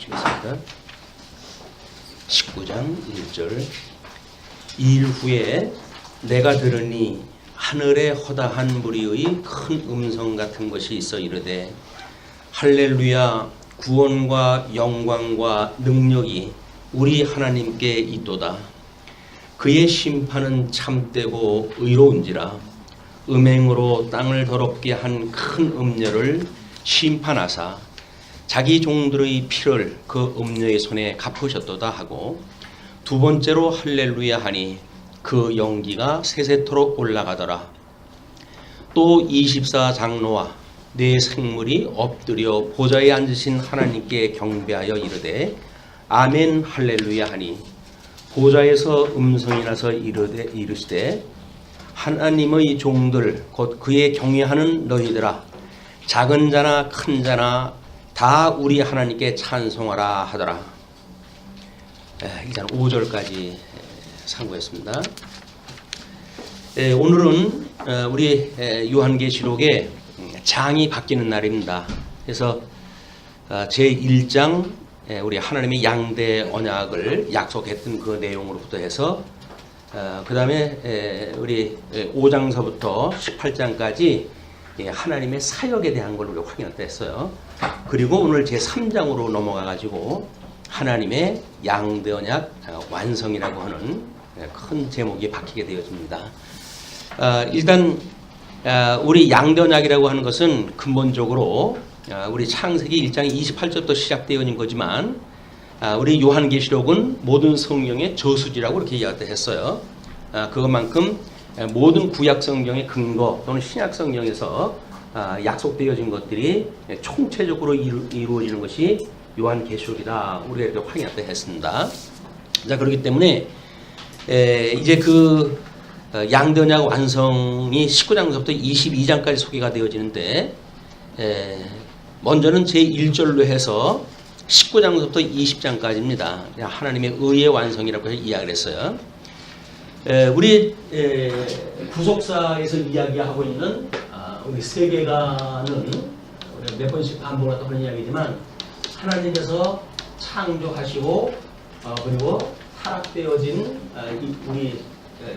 보시겠습니다. 19장 1절. 이일 후에 내가 들으니 하늘에 허다한 무리의 큰 음성 같은 것이 있어 이르되 할렐루야, 구원과 영광과 능력이 우리 하나님께 있도다. 그의 심판은 참되고 의로운지라. 음행으로 땅을 더럽게 한 큰 음녀를 심판하사 자기 종들의 피를 그 음녀의 손에 갚으셨도다 하고, 두 번째로 할렐루야 하니 그 연기가 세세토록 올라가더라. 또 24장로와 네 생물이 엎드려 보좌에 앉으신 하나님께 경배하여 이르되 아멘 할렐루야 하니, 보좌에서 음성이 나서 이르시되 하나님의 종들 곧 그의 경외하는 너희들아, 작은 자나 큰 자나 다 우리 하나님께 찬송하라 하더라. 일단 5절까지 상고했습니다. 오늘은 우리 요한계시록의 장이 바뀌는 날입니다. 그래서 제1장 우리 하나님의 양대 언약을 약속했던 그 내용으로부터 해서 그 다음에 우리 5장서부터 18장까지 하나님의 사역에 대한 걸 우리가 확인했다 했어요. 그리고 오늘 제3장으로 넘어가 가지고 하나님의 양대 언약 완성이라고 하는 큰 제목이 바뀌게 되어집니다. 일단 우리 양대 언약이라고 하는 것은 근본적으로 우리 창세기 1장 28절부터 시작되어진 거지만 우리 요한계시록은 모든 성경의 저수지라고 이렇게 이야기했어요. 그것만큼 모든 구약 성경의 근거 또는 신약 성경에서 약속되어진 것들이 총체적으로 이루어지는 것이 요한계시록이다. 우리가 이렇게 확인했다 했습니다. 자, 그렇기 때문에 이제 그 양대 언약 완성이 19장부터 22장까지 소개가 되어지는데, 먼저는 제1절로 해서 19장부터 20장까지입니다. 하나님의 의의 완성이라고 해서 이야기를 했어요. 우리 구속사에서 이야기하고 있는 우리 세계관은 몇 번씩 반복하다 보는 이야기지만, 하나님께서 창조하시고 그리고 타락되어진 우리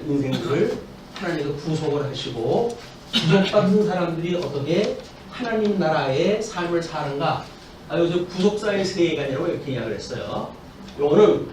인생들을 하나님께서 구속을 하시고 구속받은 사람들이 어떻게 하나님 나라의 삶을 사는가, 요즘 구속사의 세계관이라고 이렇게 이야기를 했어요. 이거는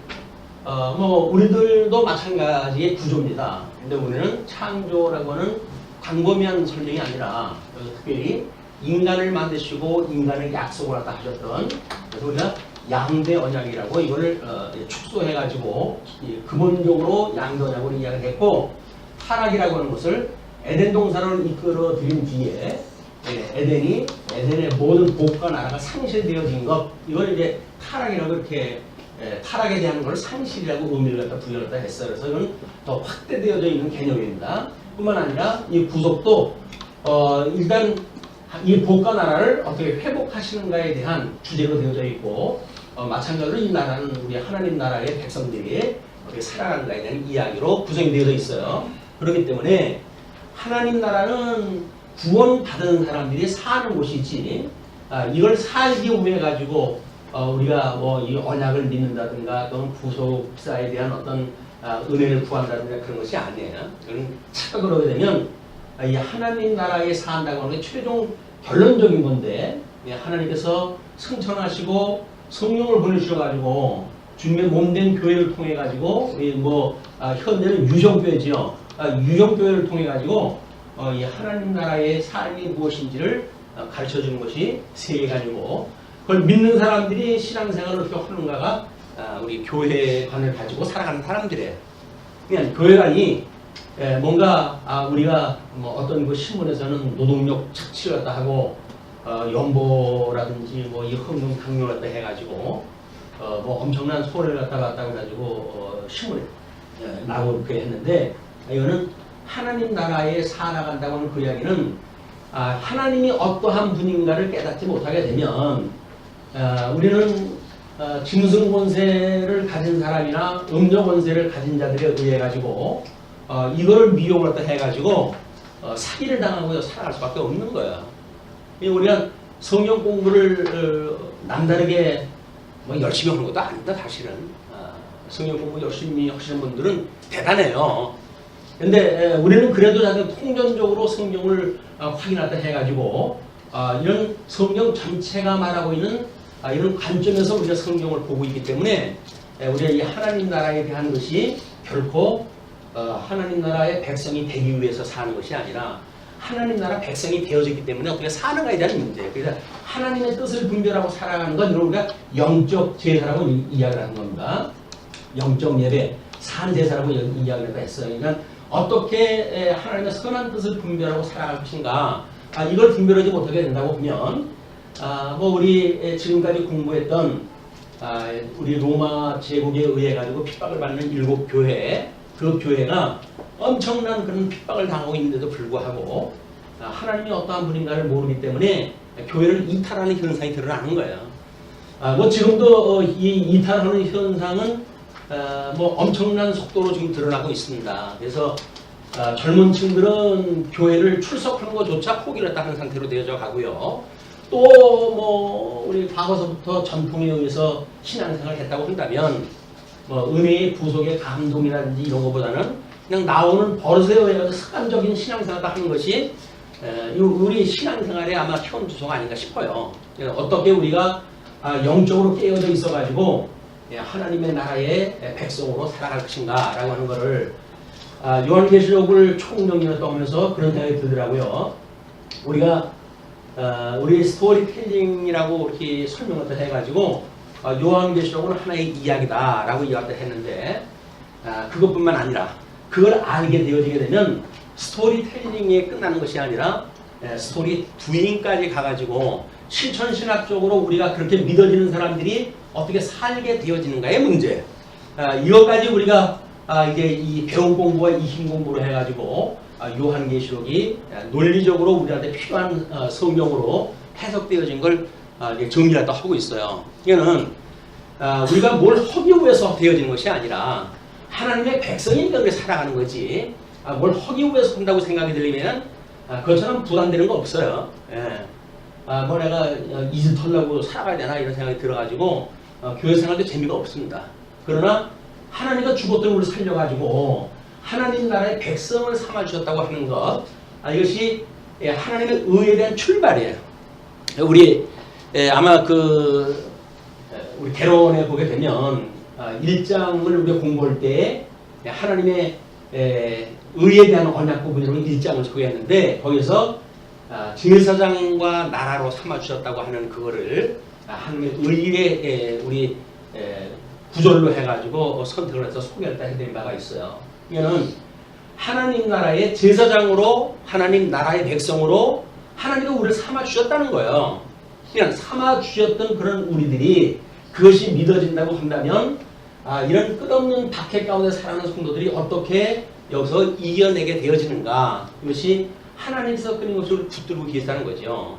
우리들도 마찬가지의 구조입니다. 근데 우리는 창조라고 하는 광범위한 설명이 아니라 특별히 인간을 만드시고 인간을 약속을 하다 하셨던, 그래서 우리가 양대 언약이라고 이거를 축소해가지고 근본적으로 양대 언약으로 이야기를 했고, 타락이라고 하는 것을 에덴 동산을 이끌어 들인 뒤에 에덴의 모든 복과 나라가 상실되어진 것, 이걸 이제 타락이라고 이렇게 타락에 대한 걸 상실이라고 의미를 갖다 부여했다 했어요. 그래서 이건 더 확대되어져 있는 개념입니다. 뿐만 아니라 이 구속도 일단 이 복과 나라를 어떻게 회복하시는가에 대한 주제로 되어져 있고, 마찬가지로 이 나라는 우리 하나님 나라의 백성들이 어떻게 살아가는가에 대한 이야기로 구성이 되어져 있어요. 그렇기 때문에 하나님 나라는 구원받은 사람들이 사는 곳이지, 이걸 살기 위해 가지고 우리가 이 언약을 믿는다든가 또는 구속사에 대한 어떤 은혜를 구한다든가 그런 것이 아니에요. 착각을 하게 되면 이 하나님 나라에 산다고 하는 게 최종 결론적인 건데, 하나님께서 승천하시고 성령을 보내주셔가지고 주님의 몸된 교회를 통해 가지고 현재는 유정교회지요. 유정교회를 통해 가지고 이 하나님 나라의 삶이 무엇인지를 가르쳐 주는 것이 세계관이고, 그걸 믿는 사람들이 신앙생활을 어떻게 하는가가 우리 교회관을 가지고 살아가는 사람들이에요. 그냥 교회관이 뭔가 우리가 어떤 그 신문에서는 노동력 착취를 갖다 하고 연보라든지 이 헌금 강요를 갖다 해가지고 엄청난 손해를 갖다 해가지고 신문에 나오고 그렇게 했는데, 이거는 하나님 나라에 살아간다고 하는 그 이야기는 하나님이 어떠한 분인가를 깨닫지 못하게 되면 우리는 짐승 권세를 가진 사람이나 음료 권세를 가진 자들에 의해 가지고 이거를 미용을 해가지고 사기를 당하고 살아갈 수밖에 없는 거야. 우리가 성경 공부를 남다르게 뭐 열심히 하는 것도 아닙니다. 사실은 성경 공부 열심히 하시는 분들은 대단해요. 근데 우리는 그래도 자꾸 통전적으로 성경을 확인하다 해가지고 이런 성경 전체가 말하고 있는 이런 관점에서 우리가 성경을 보고 있기 때문에 우리가 이 하나님 나라에 대한 것이 결코 하나님 나라의 백성이 되기 위해서 사는 것이 아니라 하나님 나라 백성이 되어졌기 때문에 어떻게 사는가에 대한 문제. 그래서 하나님의 뜻을 분별하고 살아가는 건 이런 우리가 영적 제사라고 이야기를 하는 겁니다. 영적 예배, 산 제사라고 이야기를 했어요. 그러니까 어떻게 하나님의 선한 뜻을 분별하고 살아갈 것인가, 이걸 분별하지 못하게 된다고 보면 뭐 우리 지금까지 공부했던 우리 로마 제국에 의해 가지고 핍박을 받는 7교회, 그 교회가 엄청난 그런 핍박을 당하고 있는데도 불구하고 하나님이 어떠한 분인가를 모르기 때문에 교회를 이탈하는 현상이 드러나는 거예요. 뭐 지금도 이 이탈하는 현상은 뭐 엄청난 속도로 지금 드러나고 있습니다. 그래서 젊은 층들은 교회를 출석하는 것조차 포기를 했다는 상태로 되어져 가고요. 또 뭐 우리 과거서부터 전통에 의해서 신앙생활을 했다고 한다면 뭐 은혜의 구속의 감동이라든지 이런 것보다는 그냥 나오는 버릇에 의해서 습관적인 신앙생활을 하는 것이 우리 신앙생활의 아마 현주소가 아닌가 싶어요. 어떻게 우리가 영적으로 깨어져 있어가지고 하나님의 나라의 백성으로 살아갈 것인가 라고 하는 것을 요한계시록을 총정리를 떠오면서 그런 생각이 들더라고요. 우리가 우리 스토리텔링이라고 이렇게 설명을 해가지고 요한계시록은 하나의 이야기다 라고 이야기를 했는데 그것뿐만 아니라 그걸 알게 되어지게 되면 스토리텔링에 끝나는 것이 아니라 스토리 두잉까지 가가지고 실천신학적으로 우리가 그렇게 믿어지는 사람들이 어떻게 살게 되어지는가의 문제, 이것까지 우리가 이제 이 배운 공부와 이심 공부를 해가지고 요한계시록이 논리적으로 우리한테 필요한 성경으로 해석되어진 걸 정리를 하고 있어요. 이거는 우리가 뭘 하기 위해서 되어지는 것이 아니라 하나님의 백성이 그렇게 살아가는 거지, 뭘 하기 위해서 한다고 생각이 들리면 그것처럼 부담되는 거 없어요. 뭐 내가 이짓 털라고 살아가야 되나 이런 생각이 들어가지고 교회 생활도 재미가 없습니다. 그러나 하나님과 죽었던 우리를 살려가지고 하나님 나라의 백성을 삼아주셨다고 하는 것, 이것이 하나님의 의에 대한 출발이에요. 우리 아마 우리 개론에 보게 되면 1장을 우리가 공부할 때 하나님의 의에 대한 언약 부분으로 1장을 소개했는데 거기서 제사장과 나라로 삼아주셨다고 하는 그거를 하나님의 의에 우리 구절로 해가지고 선택을 해서 소개를 해드린 바가 있어요. 이거는 하나님 나라의 제사장으로 하나님 나라의 백성으로 하나님이 우리를 삼아주셨다는 거예요. 그냥 삼아주셨던 그런 우리들이 그것이 믿어진다고 한다면 이런 끝없는 박해 가운데 살아가는 성도들이 어떻게 여기서 이겨내게 되어지는가, 이것이 하나님께서 끊임없이 붙들고 계시다는 거죠.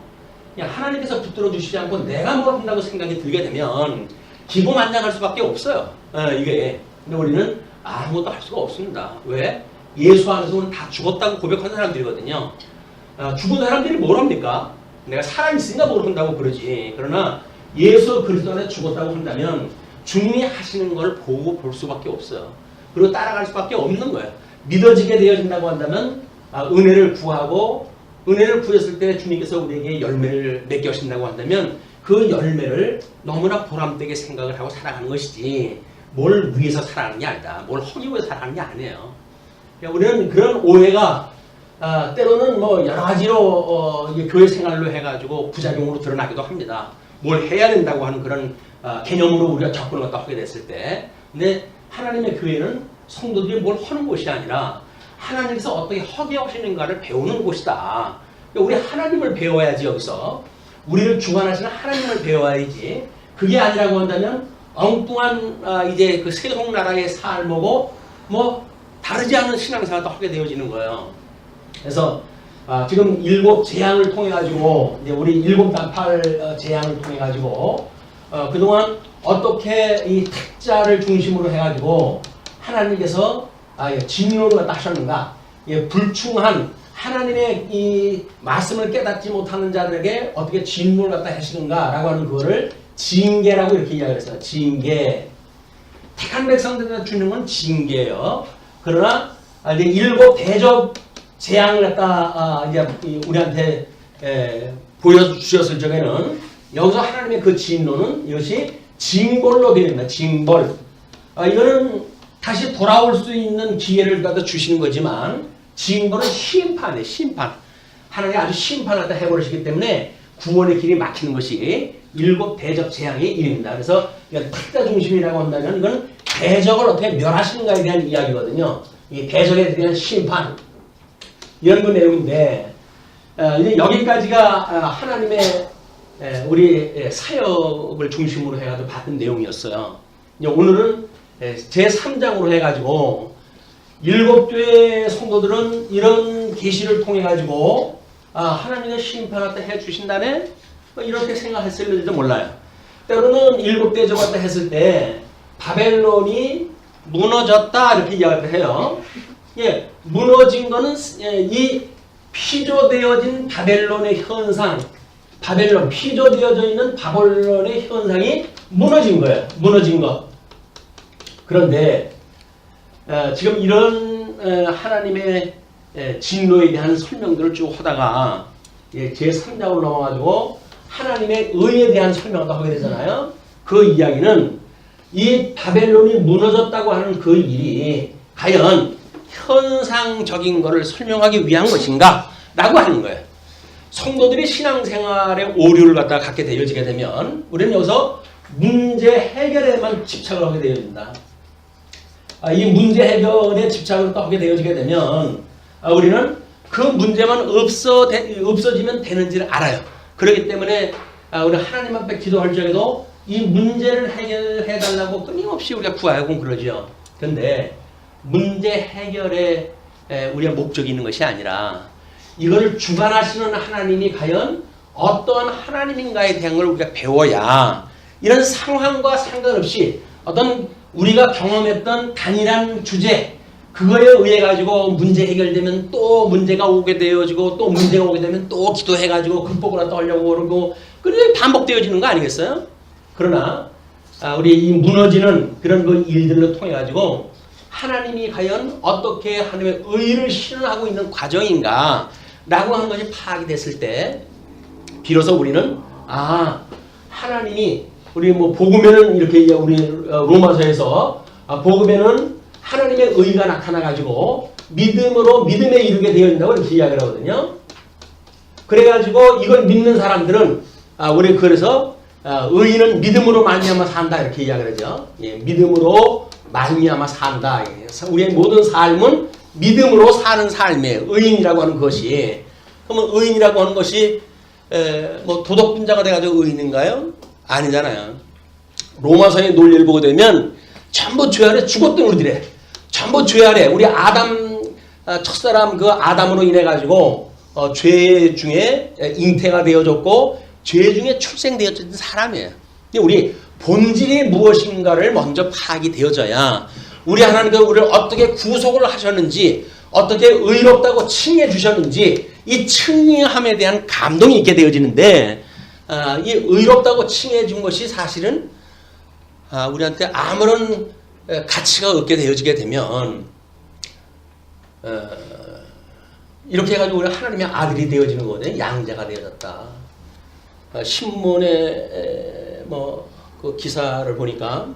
그냥 하나님께서 붙들어 주시지 않고 내가 뭘 한다고 생각이 들게 되면 기고만장할 수밖에 없어요. 이게. 근데 우리는 아무것도 할 수가 없습니다. 왜? 예수 안에서는 다 죽었다고 고백하는 사람들이거든요. 죽은 사람들이 뭘 합니까? 내가 살아있으니까 뭘 한다고 그러지. 그러나 예수 그리스도 안에 죽었다고 한다면 주님이 하시는 걸 보고 볼 수밖에 없어요. 그리고 따라갈 수밖에 없는 거예요. 믿어지게 되어진다고 한다면 은혜를 구하고, 은혜를 구했을 때 주님께서 우리에게 열매를 맺게 하신다고 한다면 그 열매를 너무나 보람되게 생각을 하고 살아가는 것이지 뭘 위해서 살아가는 게 아니다. 뭘 하기 위해서 살아가는 게 아니에요. 우리는 그런 오해가 때로는 뭐 여러 가지로 교회 생활로 해가지고 부작용으로 드러나기도 합니다. 뭘 해야 된다고 하는 그런 개념으로 우리가 접근을 하게 됐을 때. 근데 하나님의 교회는 성도들이 뭘 하는 곳이 아니라 하나님께서 어떻게 하게 하시는가를 배우는 곳이다. 우리 하나님을 배워야지. 여기서 우리를 주관하시는 하나님을 배워야지. 그게 아니라고 한다면 엉뚱한 이제 그 세속 나라의 삶하고 뭐 다르지 않은 신앙생활도 하게 되어지는 거예요. 그래서 지금 7 재앙을 통해 가지고 이제 우리 7 단팔 재앙을 통해 가지고 그동안 어떻게 이 택자를 중심으로 해 가지고 하나님께서 진노를 갖다 하셨는가, 불충한 하나님의 이 말씀을 깨닫지 못하는 자들에게 어떻게 진노를 갖다 하시는가라고 하는 그거를 징계라고 이렇게 이야기를 했어요. 징계. 택한 백성들한테 주는 건 징계예요. 그러나 이제 일곱 대접 재앙을 갖다 이제 우리한테 보여주셨을 적에는 여기서 하나님의 그 진노는 이것이 징벌로 되어 있습니다. 징벌. 이거는 다시 돌아올 수 있는 기회를 갖다 주시는 거지만 징벌은 심판이에요. 심판. 하나님이 아주 심판을 갖다 해버리시기 때문에 구원의 길이 막히는 것이 일곱 대적 재앙의 일입니다. 그래서 택자 중심이라고 한다면 이건 대적을 어떻게 멸하시는가에 대한 이야기거든요. 이 대적에 대한 심판 이런 그 내용인데 이제 여기까지가 하나님의 우리 사역을 중심으로 해가지고 받은 내용이었어요. 이제 오늘은 제 3장으로 해가지고 일곱 교회 성도들은 이런 계시를 통해 가지고 하나님의 심판을 해 주신다네 이렇게 생각했을지도 몰라요. 때로는 일곱 대적 왔다 했을 때 바벨론이 무너졌다 이렇게 이야기를 해요. 예, 무너진 거는 이 피조되어진 바벨론의 현상, 바벨론 피조되어져 있는 바벨론의 현상이 무너진 거예요. 무너진 것. 그런데 지금 이런 하나님의 진노에 대한 설명들을 쭉 하다가 제3장으로 넘어가지고 하나님의 의에 대한 설명을 하게 되잖아요. 그 이야기는 이 바벨론이 무너졌다고 하는 그 일이 과연 현상적인 것을 설명하기 위한 것인가? 라고 하는 거예요. 성도들이 신앙생활의 오류를 갖게 되어지게 되면 우리는 여기서 문제 해결에만 집착을 하게 되어진다. 이 문제 해결에 집착을 또 하게 되어지게 되면 우리는 그 문제만 없어지면 되는지를 알아요. 그렇기 때문에 우리 하나님 앞에 기도할 적에도 이 문제를 해결해 달라고 끊임없이 우리가 구하고 그러죠. 그런데 문제 해결에 우리의 목적이 있는 것이 아니라 이거를 주관하시는 하나님이 과연 어떠한 하나님인가에 대한 걸 우리가 배워야 이런 상황과 상관없이 어떤 우리가 경험했던 단일한 주제 그거에 의해 가지고 문제 해결되면 또 문제가 오게 되어지고 또 문제가 오게 되면 또 기도해 가지고 극복을 하려고 그러고 그게 반복되어지는 거 아니겠어요? 그러나 우리 이 무너지는 그런 그 일들을 통해 가지고 하나님이 과연 어떻게 하나님의 의를 실현하고 있는 과정인가 라고 하는 것이 파악이 됐을 때 비로소 우리는 하나님이 우리 복음에는 이렇게 우리 로마서에서 복음에는 하나님의 의가 나타나 가지고 믿음으로 믿음에 이르게 되어 있다고 이렇게 이야기를 하거든요. 그래 가지고 이걸 믿는 사람들은 우리 그래서 의인은 믿음으로 말미암아 산다 이렇게 이야기를 하죠. 예, 믿음으로 말미암아 산다. 우리의 모든 삶은 믿음으로 사는 삶이에요. 의인이라고 하는 것이. 그러면 의인이라고 하는 것이 도덕분자가 돼가지고 의인인가요? 아니잖아요. 로마서의 논리를 보게 되면 전부 죄 아래 죽었던 우리들의 전부 죄 아래 우리 아담 첫사람 그 아담으로 인해 가지고 죄 중에 잉태가 되어졌고 죄 중에 출생되어진 사람이에요. 우리 본질이 무엇인가를 먼저 파악이 되어져야 우리 하나님께서 우리를 어떻게 구속을 하셨는지 어떻게 의롭다고 칭해 주셨는지 이 칭의함에 대한 감동이 있게 되어지는데 이 의롭다고 칭해 준 것이 사실은 우리한테 아무런 가치가 없게 되어지게 되면 이렇게 해가지고 우리가 하나님의 아들이 되어지는 거거든요. 양자가 되어졌다. 신문에 그 기사를 보니까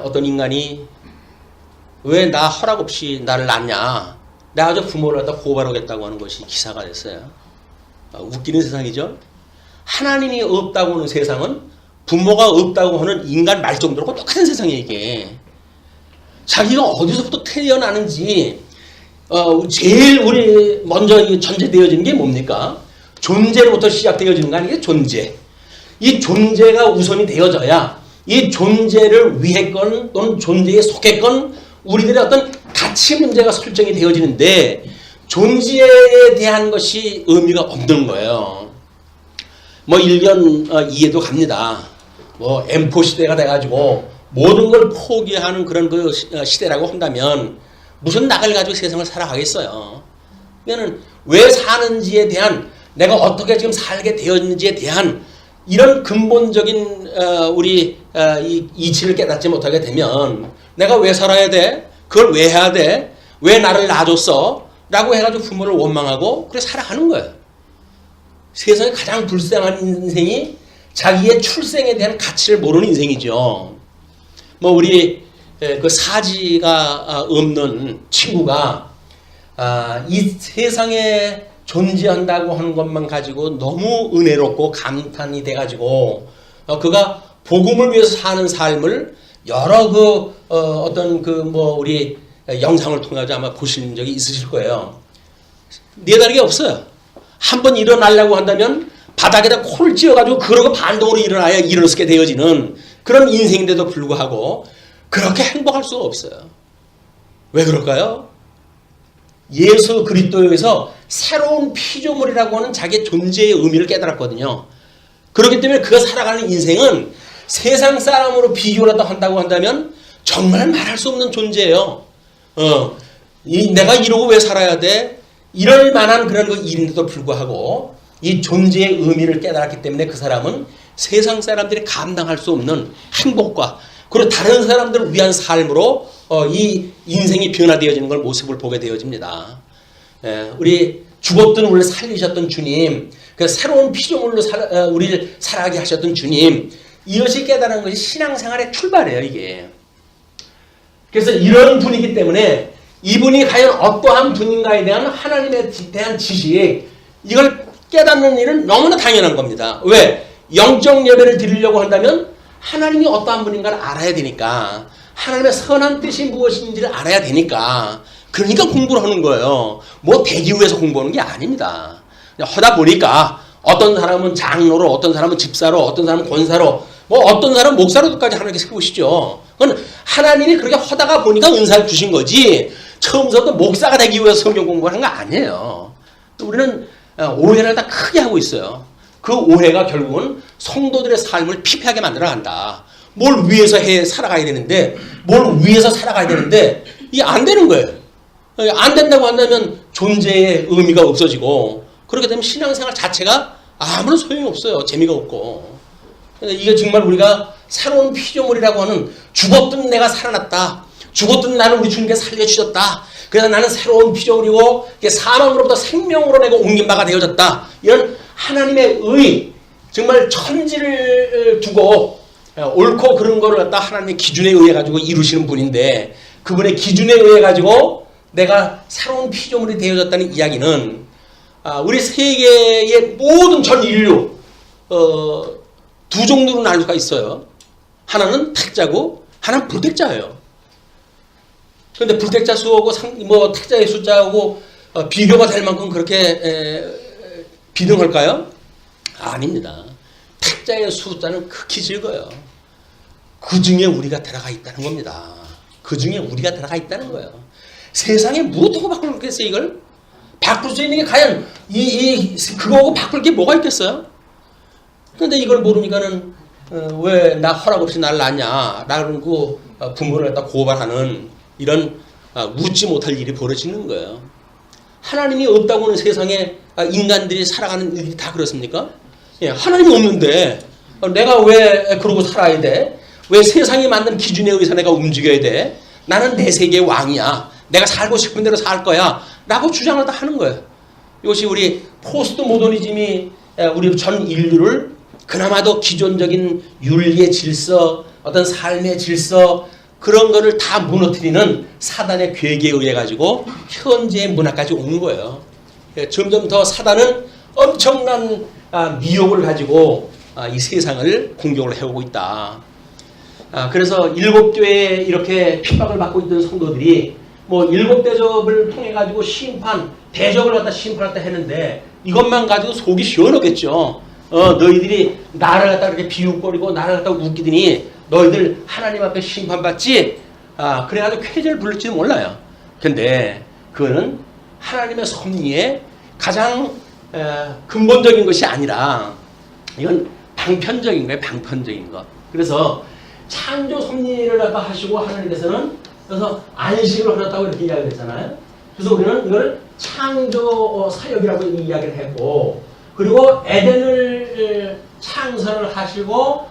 어떤 인간이 왜 나 허락 없이 나를 낳냐? 내가 저 부모를 갖다 고발하겠다고 하는 것이 기사가 됐어요. 웃기는 세상이죠. 하나님이 없다고 하는 세상은 부모가 없다고 하는 인간 말 정도로 똑같은 세상이에요. 이게 자기가 어디서부터 태어나는지 제일 우리 먼저 전제되어지는 게 뭡니까? 존재로부터 시작되어지는 거 아니에요? 존재. 이 존재가 우선이 되어져야 이 존재를 위했건 또는 존재에 속했건 우리들의 어떤 가치 문제가 설정이 되어지는데 존재에 대한 것이 의미가 없는 거예요. 일견 이해도 갑니다. M4 시대가 돼가지고 모든 걸 포기하는 그런 그 시대라고 한다면 무슨 낙을 가지고 세상을 살아가겠어요. 그러니까 왜 사는지에 대한 내가 어떻게 지금 살게 되었는지에 대한 이런 근본적인 우리 이 이치를 깨닫지 못하게 되면 내가 왜 살아야 돼? 그걸 왜 해야 돼? 왜 나를 놔줬어? 라고 해가지고 부모를 원망하고 그래 살아가는 거예요. 세상에 가장 불쌍한 인생이 자기의 출생에 대한 가치를 모르는 인생이죠. 뭐 우리 그 사지가 없는 친구가 이 세상에 존재한다고 하는 것만 가지고 너무 은혜롭고 감탄이 돼가지고 그가 복음을 위해서 사는 삶을 여러 어떤 뭐 우리 영상을 통해서 아마 보신 적이 있으실 거예요. 네다른 게 없어요. 한번 일어나려고 한다면 바닥에다 코를 찧어가지고 그러고 반동으로 일어나야 일어서게 되어지는 그런 인생인데도 불구하고 그렇게 행복할 수가 없어요. 왜 그럴까요? 예수 그리스도에서 새로운 피조물이라고 하는 자기의 존재의 의미를 깨달았거든요. 그렇기 때문에 그가 살아가는 인생은 세상 사람으로 비교를 한다고 한다면 정말 말할 수 없는 존재예요. 내가 이러고 왜 살아야 돼? 이럴 만한 그런 일인데도 불구하고 이 존재의 의미를 깨달았기 때문에 그 사람은 세상 사람들이 감당할 수 없는 행복과 그리고 다른 사람들을 위한 삶으로 이 인생이 변화되어지는 걸 모습을 보게 되어집니다. 우리 죽었던 우리를 살리셨던 주님, 그 새로운 피조물로 우리를 살아가게 하셨던 주님, 이것이 깨달은 것이 신앙생활의 출발이에요, 이게. 그래서 이런 분이기 때문에 이분이 과연 어떠한 분인가에 대한 하나님에 대한 지식, 이걸 깨닫는 일은 너무나 당연한 겁니다. 왜? 영적 예배를 드리려고 한다면 하나님이 어떠한 분인가를 알아야 되니까, 하나님의 선한 뜻이 무엇인지를 알아야 되니까, 그러니까 공부를 하는 거예요. 뭐 대기 위해서 공부하는 게 아닙니다. 하다 보니까 어떤 사람은 장로로, 어떤 사람은 집사로, 어떤 사람은 권사로, 뭐 어떤 사람은 목사로까지 하나님께 세우시죠. 그건 하나님이 그렇게 하다가 보니까 은사를 주신 거지 처음부터 목사가 되기 위해서 성경 공부하는 거 아니에요. 우리는 오해를 다 크게 하고 있어요. 그 오해가 결국은 성도들의 삶을 피폐하게 만들어간다. 뭘 위해서 살아가야 되는데, 뭘 위해서 살아가야 되는데 이게 안 되는 거예요. 안 된다고 한다면 존재의 의미가 없어지고, 그렇게 되면 신앙생활 자체가 아무런 소용이 없어요. 재미가 없고. 이게 정말 우리가 새로운 피조물이라고 하는, 죽었던 내가 살아났다, 죽었던 나는 우리 주님께 살려주셨다, 그래서 나는 새로운 피조물이고 사망으로부터 생명으로 내가 옮긴 바가 되어졌다, 이런 하나님의 의, 정말 천지를 두고 옳고 그른 거를 갖다 하나님의 기준에 의해 가지고 이루시는 분인데, 그분의 기준에 의해 가지고 내가 새로운 피조물이 되어졌다는 이야기는 우리 세계의 모든 전 인류 두 종류로 나눌 수가 있어요. 하나는 택자고 하나는 불택자예요. 그런데 불택자 수하고 뭐 택자의 숫자하고 비교가 될 만큼 그렇게 비등할까요? 아닙니다. 택자의 숫자는 극히 적어요. 그 중에 우리가 들어가 있다는 겁니다. 그 중에 우리가 들어가 있다는 거예요. 세상에 무엇하고 바꾸겠어요, 이걸? 바꿀 수 있는 게 과연 그거하고 바꿀 게 뭐가 있겠어요? 그런데 이걸 모르니까는 왜 나 허락 없이 날 낳냐 라고 부모를 갖다 고발하는 이런 묻지 못할 일이 벌어지는 거예요. 하나님이 없다고 하는 세상에 인간들이 살아가는 일이 다 그렇습니까? 예, 하나님이 없는데 내가 왜 그러고 살아야 돼? 왜 세상이 만든 기준에 의해서 내가 움직여야 돼? 나는 내 세계의 왕이야. 내가 살고 싶은 대로 살 거야. 라고 주장을 다 하는 거예요. 이것이 우리 포스트 모더니즘이 우리 전 인류를 그나마도 기존적인 윤리의 질서, 어떤 삶의 질서, 그런 거를 다 무너뜨리는 사단의 계획에 의해 가지고 현재의 문화까지 온 거예요. 점점 더 사단은 엄청난 미혹을 가지고 이 세상을 공격을 해오고 있다. 그래서 7교회에 이렇게 핍박을 받고 있던 성도들이 뭐 7대접을 통해 가지고 대접을 갖다 심판했다 했는데, 이것만 가지고 속이 시원하겠죠. 너희들이 나를 갖다 이렇게 비웃거리고 나를 갖다 웃기더니 너희들 하나님 앞에 심판받지? 그래가지고 쾌재를 부를지도 몰라요. 근데 그거는 하나님의 섭리의 가장 근본적인 것이 아니라 이건 방편적인 거예요. 방편적인 것. 그래서 창조 섭리를 갖다 하시고 하나님께서는 그래서 안식을 하셨다고 이렇게 이야기를 했잖아요. 그래서 우리는 이걸 창조 사역이라고 이야기를 했고, 그리고 에덴을 창선을 하시고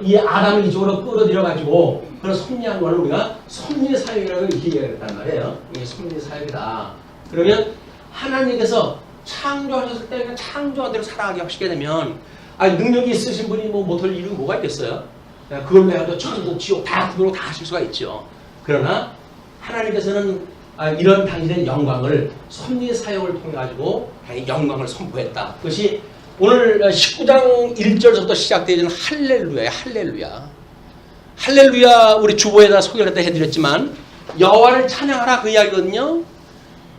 이 아담을 이쪽으로 끌어들여가지고 그런 섭리한 거를 우리가 섭리사역이라고 이렇게 얘기했단 말이에요. 이게 섭리사역이다. 그러면 하나님께서 창조하셨을 때 그냥 창조한 대로 살아가게 하시게 되면 능력이 있으신 분이 뭐 못할 일이 뭐가 있겠어요? 그걸로 해가지고 천국, 지옥 다 구별로 다 하실 수가 있죠. 그러나 하나님께서는 이런 당신의 영광을 섭리사역을 통해 가지고 영광을 선포했다. 그것이 오늘 19장 1절부터 시작되어지는 할렐루야야. 할렐루야. 할렐루야 우리 주보에다 소개를 해드렸지만 여호와를 찬양하라 그 이야기거든요.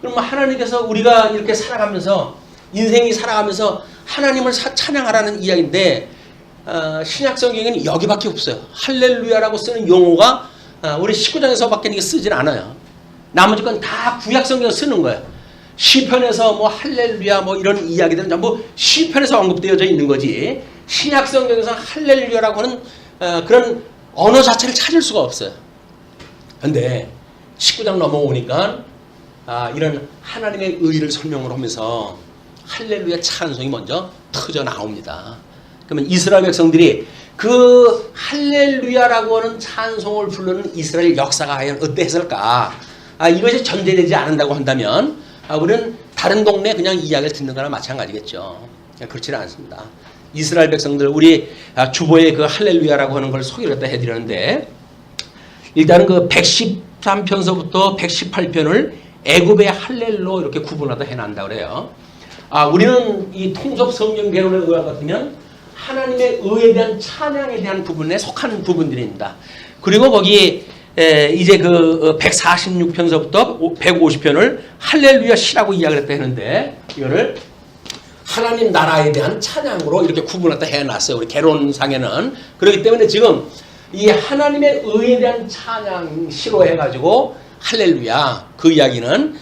그럼 하나님께서 우리가 이렇게 살아가면서 인생이 살아가면서 하나님을 찬양하라는 이야기인데 신약 성경에는 여기밖에 없어요. 할렐루야라고 쓰는 용어가 우리 19장에서밖에 쓰진 않아요. 나머지 건 다 구약 성경에서 쓰는 거예요. 시편에서 뭐 할렐루야 뭐 이런 이야기들은 전부 시편에서 언급되어져 있는 거지. 신약 성경에서 할렐루야라고 하는 그런 언어 자체를 찾을 수가 없어요. 그런데 19장 넘어오니까 이런 하나님의 의를 설명을 하면서 할렐루야 찬송이 먼저 터져 나옵니다. 그러면 이스라엘 백성들이 그 할렐루야라고 하는 찬송을 부르는 이스라엘 역사가 과연 어땠을까? 이것이 전제되지 않는다고 한다면 우리는 다른 동네 그냥 이야기를 듣는 거나 마찬가지겠죠. 그렇지는 않습니다. 이스라엘 백성들 우리 주보에 그 할렐루야라고 하는 걸 소개를 해드렸는데 일단은 그 113편서부터 118편을 애굽의 할렐로 이렇게 구분하다 해놨다 그래요. 우리는 이 통섭 성경 개론에 의할 것 같으면 하나님의 의에 대한 찬양에 대한 부분에 속한 부분들입니다. 그리고 거기 이제 그 146편서부터 150편을 할렐루야 시라고 이야기를 했다 했는데 이거를 하나님 나라에 대한 찬양으로 이렇게 구분했다 해놨어요. 우리 개론상에는. 그렇기 때문에 지금 이 하나님의 의에 대한 찬양 시로 해가지고 할렐루야 그 이야기는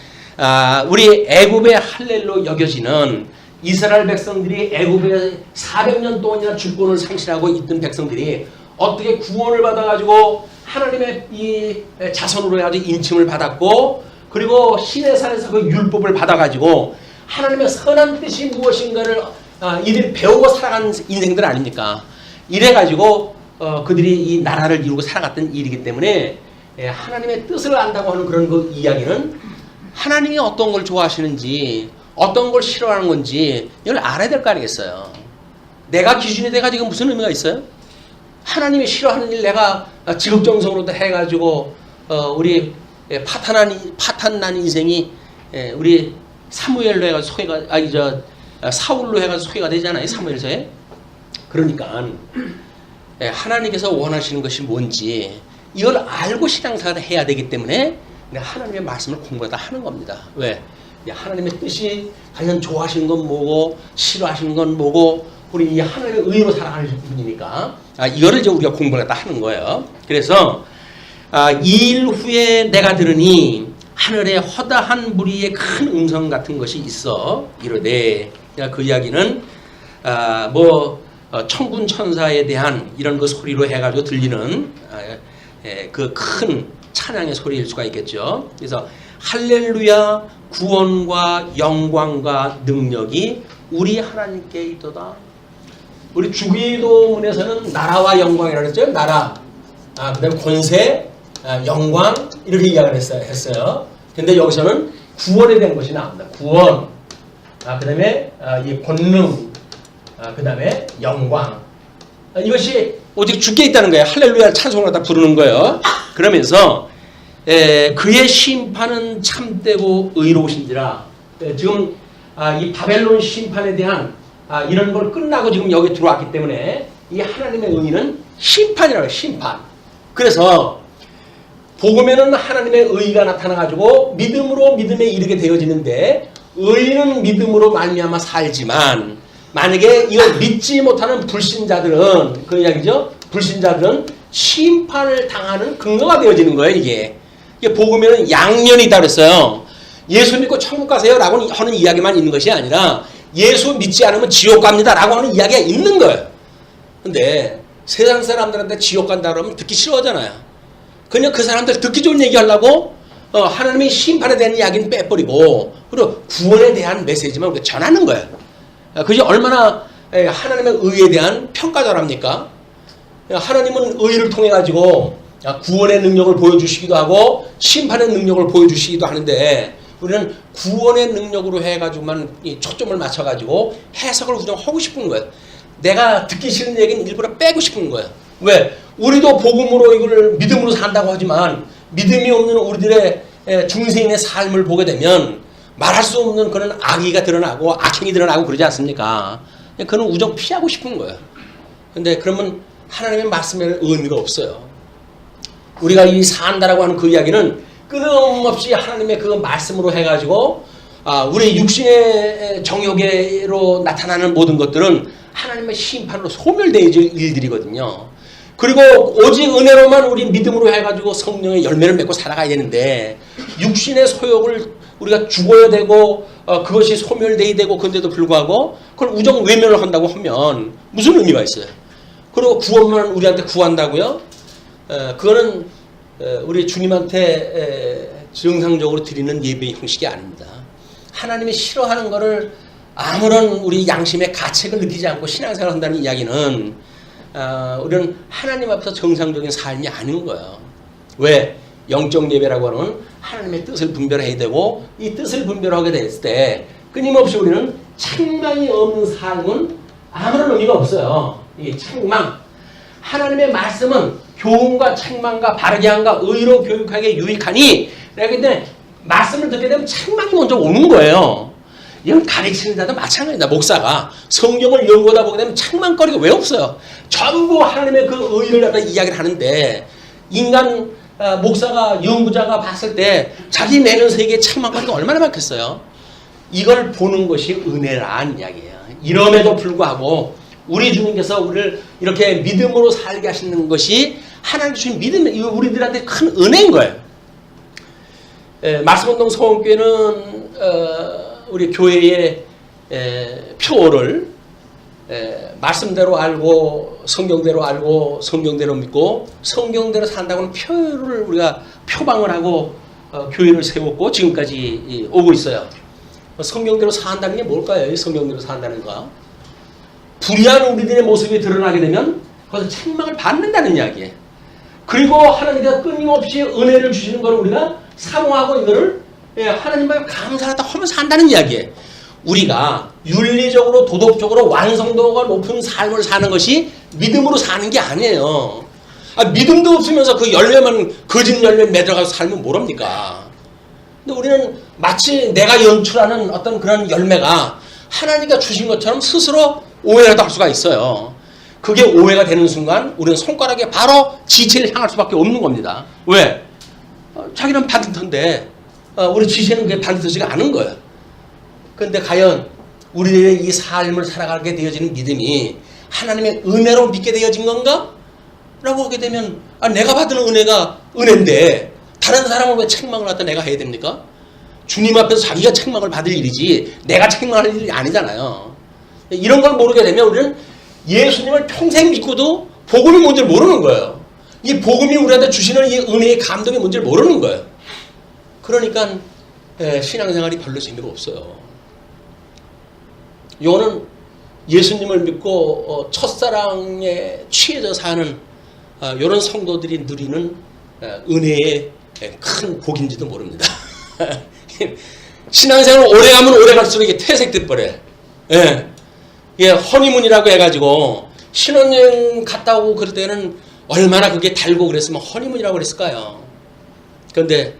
우리 애굽의 할렐로 여겨지는 이스라엘 백성들이 애굽에 400년 동안이나 주권을 상실하고 있던 백성들이 어떻게 구원을 받아가지고 하나님의 이 자손으로 해가지고 인침을 받았고 그리고 시내산에서 그 율법을 받아가지고 하나님의 선한 뜻이 무엇인가를 이들이 배우고 살아간 인생들 아닙니까? 이래가지고 그들이 이 나라를 이루고 살아갔던 일이기 때문에 하나님의 뜻을 안다고 하는 그런 그 이야기는 하나님이 어떤 걸 좋아하시는지 어떤 걸 싫어하는 건지 이걸 알아야 될 거 아니겠어요. 내가 기준이 돼가지고 무슨 의미가 있어요? 하나님이 싫어하는 일 내가 지극정성으로 해가지고 우리 파탄난 인생이 우리 사무엘로 해가지고 소개가 사울로 해가지고 소개가 되잖아요. 사무엘서에. 그러니까 하나님께서 원하시는 것이 뭔지 이걸 알고 신앙생활을 해야 되기 때문에 하나님의 말씀을 공부하다 하는 겁니다. 왜? 하나님의 뜻이 과연 좋아하시는 건 뭐고 싫어하시는 건 뭐고 우리 이 하나님의 의로 살아가는 분이니까 이거를 이제 우리가 공부하다 하는 거예요. 그래서 이 일 후에 내가 들으니 하늘에 허다한 무리의 큰 음성 같은 것이 있어 이르되 그 이야기는 천군 천사에 대한 이런 그 소리로 해가지고 들리는 그 큰 찬양의 소리일 수가 있겠죠. 그래서 할렐루야 구원과 영광과 능력이 우리 하나님께 있도다. 우리 주기도문에서는 나라와 영광이라고 했죠. 나라, 그다음에 권세, 영광 이렇게 이야기를 했어요. 근데 여기서는 구원에 대한 것이 나옵니다. 구원, 그다음에 이 권능, 그다음에 영광. 이것이 오직 주께 있다는 거예요. 할렐루야 찬송을 다 부르는 거예요. 그러면서 그의 심판은 참되고 의로우신지라. 지금 이 바벨론 심판에 대한 이런 걸 끝나고 지금 여기 들어왔기 때문에 이 하나님의 의는 심판이라고 해요. 심판. 그래서 복음에는 하나님의 의가 나타나가지고 믿음으로 믿음에 이르게 되어지는데 의는 믿음으로 말미암아 살지만 만약에 이걸 믿지 못하는 불신자들은 그 이야기죠. 불신자들은 심판을 당하는 근거가 되어지는 거예요. 이게 복음에는 양면이 있다고 그랬어요. 예수 믿고 천국 가세요 라고 하는 이야기만 있는 것이 아니라 예수 믿지 않으면 지옥 갑니다 라고 하는 이야기가 있는 거예요. 근데 세상 사람들한테 지옥 간다 그러면 듣기 싫어하잖아요. 그냥 그 사람들 듣기 좋은 얘기 하려고 하나님의 심판에 대한 이야기는 빼버리고 그리고 구원에 대한 메시지만 우리가 전하는 거예요. 그게 얼마나 하나님의 의에 대한 평가절합니까? 하나님은 의를 통해 가지고 구원의 능력을 보여주시기도 하고 심판의 능력을 보여주시기도 하는데 우리는 구원의 능력으로 해가지고만 초점을 맞춰가지고 해석을 그냥 하고 싶은 거예요. 내가 듣기 싫은 얘기는 일부러 빼고 싶은 거예요. 왜? 우리도 복음으로 이걸 믿음으로 산다고 하지만 믿음이 없는 우리들의 중생인의 삶을 보게 되면 말할 수 없는 그런 악의가 드러나고 악행이 드러나고 그러지 않습니까? 그는 우정 피하고 싶은 거예요. 근데 그러면 하나님의 말씀에는 의미가 없어요. 우리가 이 산다라고 하는 그 이야기는 끊임없이 하나님의 그 말씀으로 해가지고 우리 육신의 정욕으로 나타나는 모든 것들은 하나님의 심판으로 소멸되어질 일들이거든요. 그리고 오직 은혜로만 우리 믿음으로 해가지고 성령의 열매를 맺고 살아가야 되는데 육신의 소욕을 우리가 죽어야 되고 그것이 소멸되어야 되고 그런데도 불구하고 그걸 우정 외면을 한다고 하면 무슨 의미가 있어요? 그리고 구원만 우리한테 구한다고요? 그거는 우리 주님한테 정상적으로 드리는 예배의 형식이 아닙니다. 하나님이 싫어하는 것을 아무런 우리 양심의 가책을 느끼지 않고 신앙생활을 한다는 이야기는 우리는 하나님 앞에서 정상적인 삶이 아닌 거예요. 왜? 영적 예배라고 하는 하나님의 뜻을 분별해야 되고 이 뜻을 분별하게 됐을 때 끊임없이 우리는 책망이 없는 삶은 아무런 의미가 없어요. 이 책망. 하나님의 말씀은 교훈과 책망과 바르게 함과 의로 교육하게 유익하니 그렇기 때문에 말씀을 듣게 되면 책망이 먼저 오는 거예요. 이건 가르치는 자도 마찬가지다. 목사가 성경을 연구하다 보게 되면 책망거리가 왜 없어요? 전부 하나님의 그 의를 갖다 이야기를 하는데 인간 목사가 연구자가 봤을 때 자기 내는 세계에 책망거리가 얼마나 많겠어요? 이걸 보는 것이 은혜란 이야기예요. 이럼에도 불구하고 우리 주님께서 우리를 이렇게 믿음으로 살게 하시는 것이 하나님 주신 믿음, 이거 우리들한테 큰 은혜인 거예요. 말씀운동 서원교회는 우리 교회의 표를 말씀대로 알고 성경대로 알고 성경대로 믿고 성경대로 산다고는 표를 우리가 표방을 하고 교회를 세웠고 지금까지 오고 있어요. 성경대로 산다는 게 뭘까요? 성경대로 산다는 거. 불의한 우리들의 모습이 드러나게 되면 그것을 책망을 받는다는 이야기예요. 그리고 하나님께서 끊임없이 은혜를 주시는 걸 우리가 사모하고 이거를 하나님 앞에 감사하다 하면서 산다는 이야기예요. 우리가 윤리적으로 도덕적으로 완성도가 높은 삶을 사는 것이 믿음으로 사는 게 아니에요. 믿음도 없으면서 그 열매만 거짓 열매 맺어가서 살면 뭐랍니까? 근데 우리는 마치 내가 연출하는 어떤 그런 열매가 하나님과 주신 것처럼 스스로 오해라도 할 수가 있어요. 그게 오해가 되는 순간 우리는 손가락에 바로 지체를 향할 수밖에 없는 겁니다. 왜? 자기는 반듯한데 우리 지체는 그게 반듯하지가 않은 거예요. 그런데 과연 우리의 이 삶을 살아가게 되어지는 믿음이 하나님의 은혜로 믿게 되어진 건가? 라고 하게 되면 내가 받은 은혜가 은혜인데 다른 사람을 왜 책망을 갖다 내가 해야 됩니까? 주님 앞에서 자기가 책망을 받을 일이지 내가 책망할 일이 아니잖아요. 이런 걸 모르게 되면 우리는 예수님을 평생 믿고도 복음이 뭔지를 모르는 거예요. 이 복음이 우리한테 주시는 이 은혜의 감동이 뭔지를 모르는 거예요. 그러니까 신앙생활이 별로 재미가 없어요. 요거는 예수님을 믿고 첫사랑에 취해져 사는 이런 성도들이 누리는 은혜의 큰 복인지도 모릅니다. 신앙생활 오래 가면 오래 갈수록 이게 퇴색돼 버려요. 예, 허니문이라고 해가지고 신혼여행 갔다 오고 그럴 때는 얼마나 그게 달고 그랬으면 허니문이라고 그랬을까요? 그런데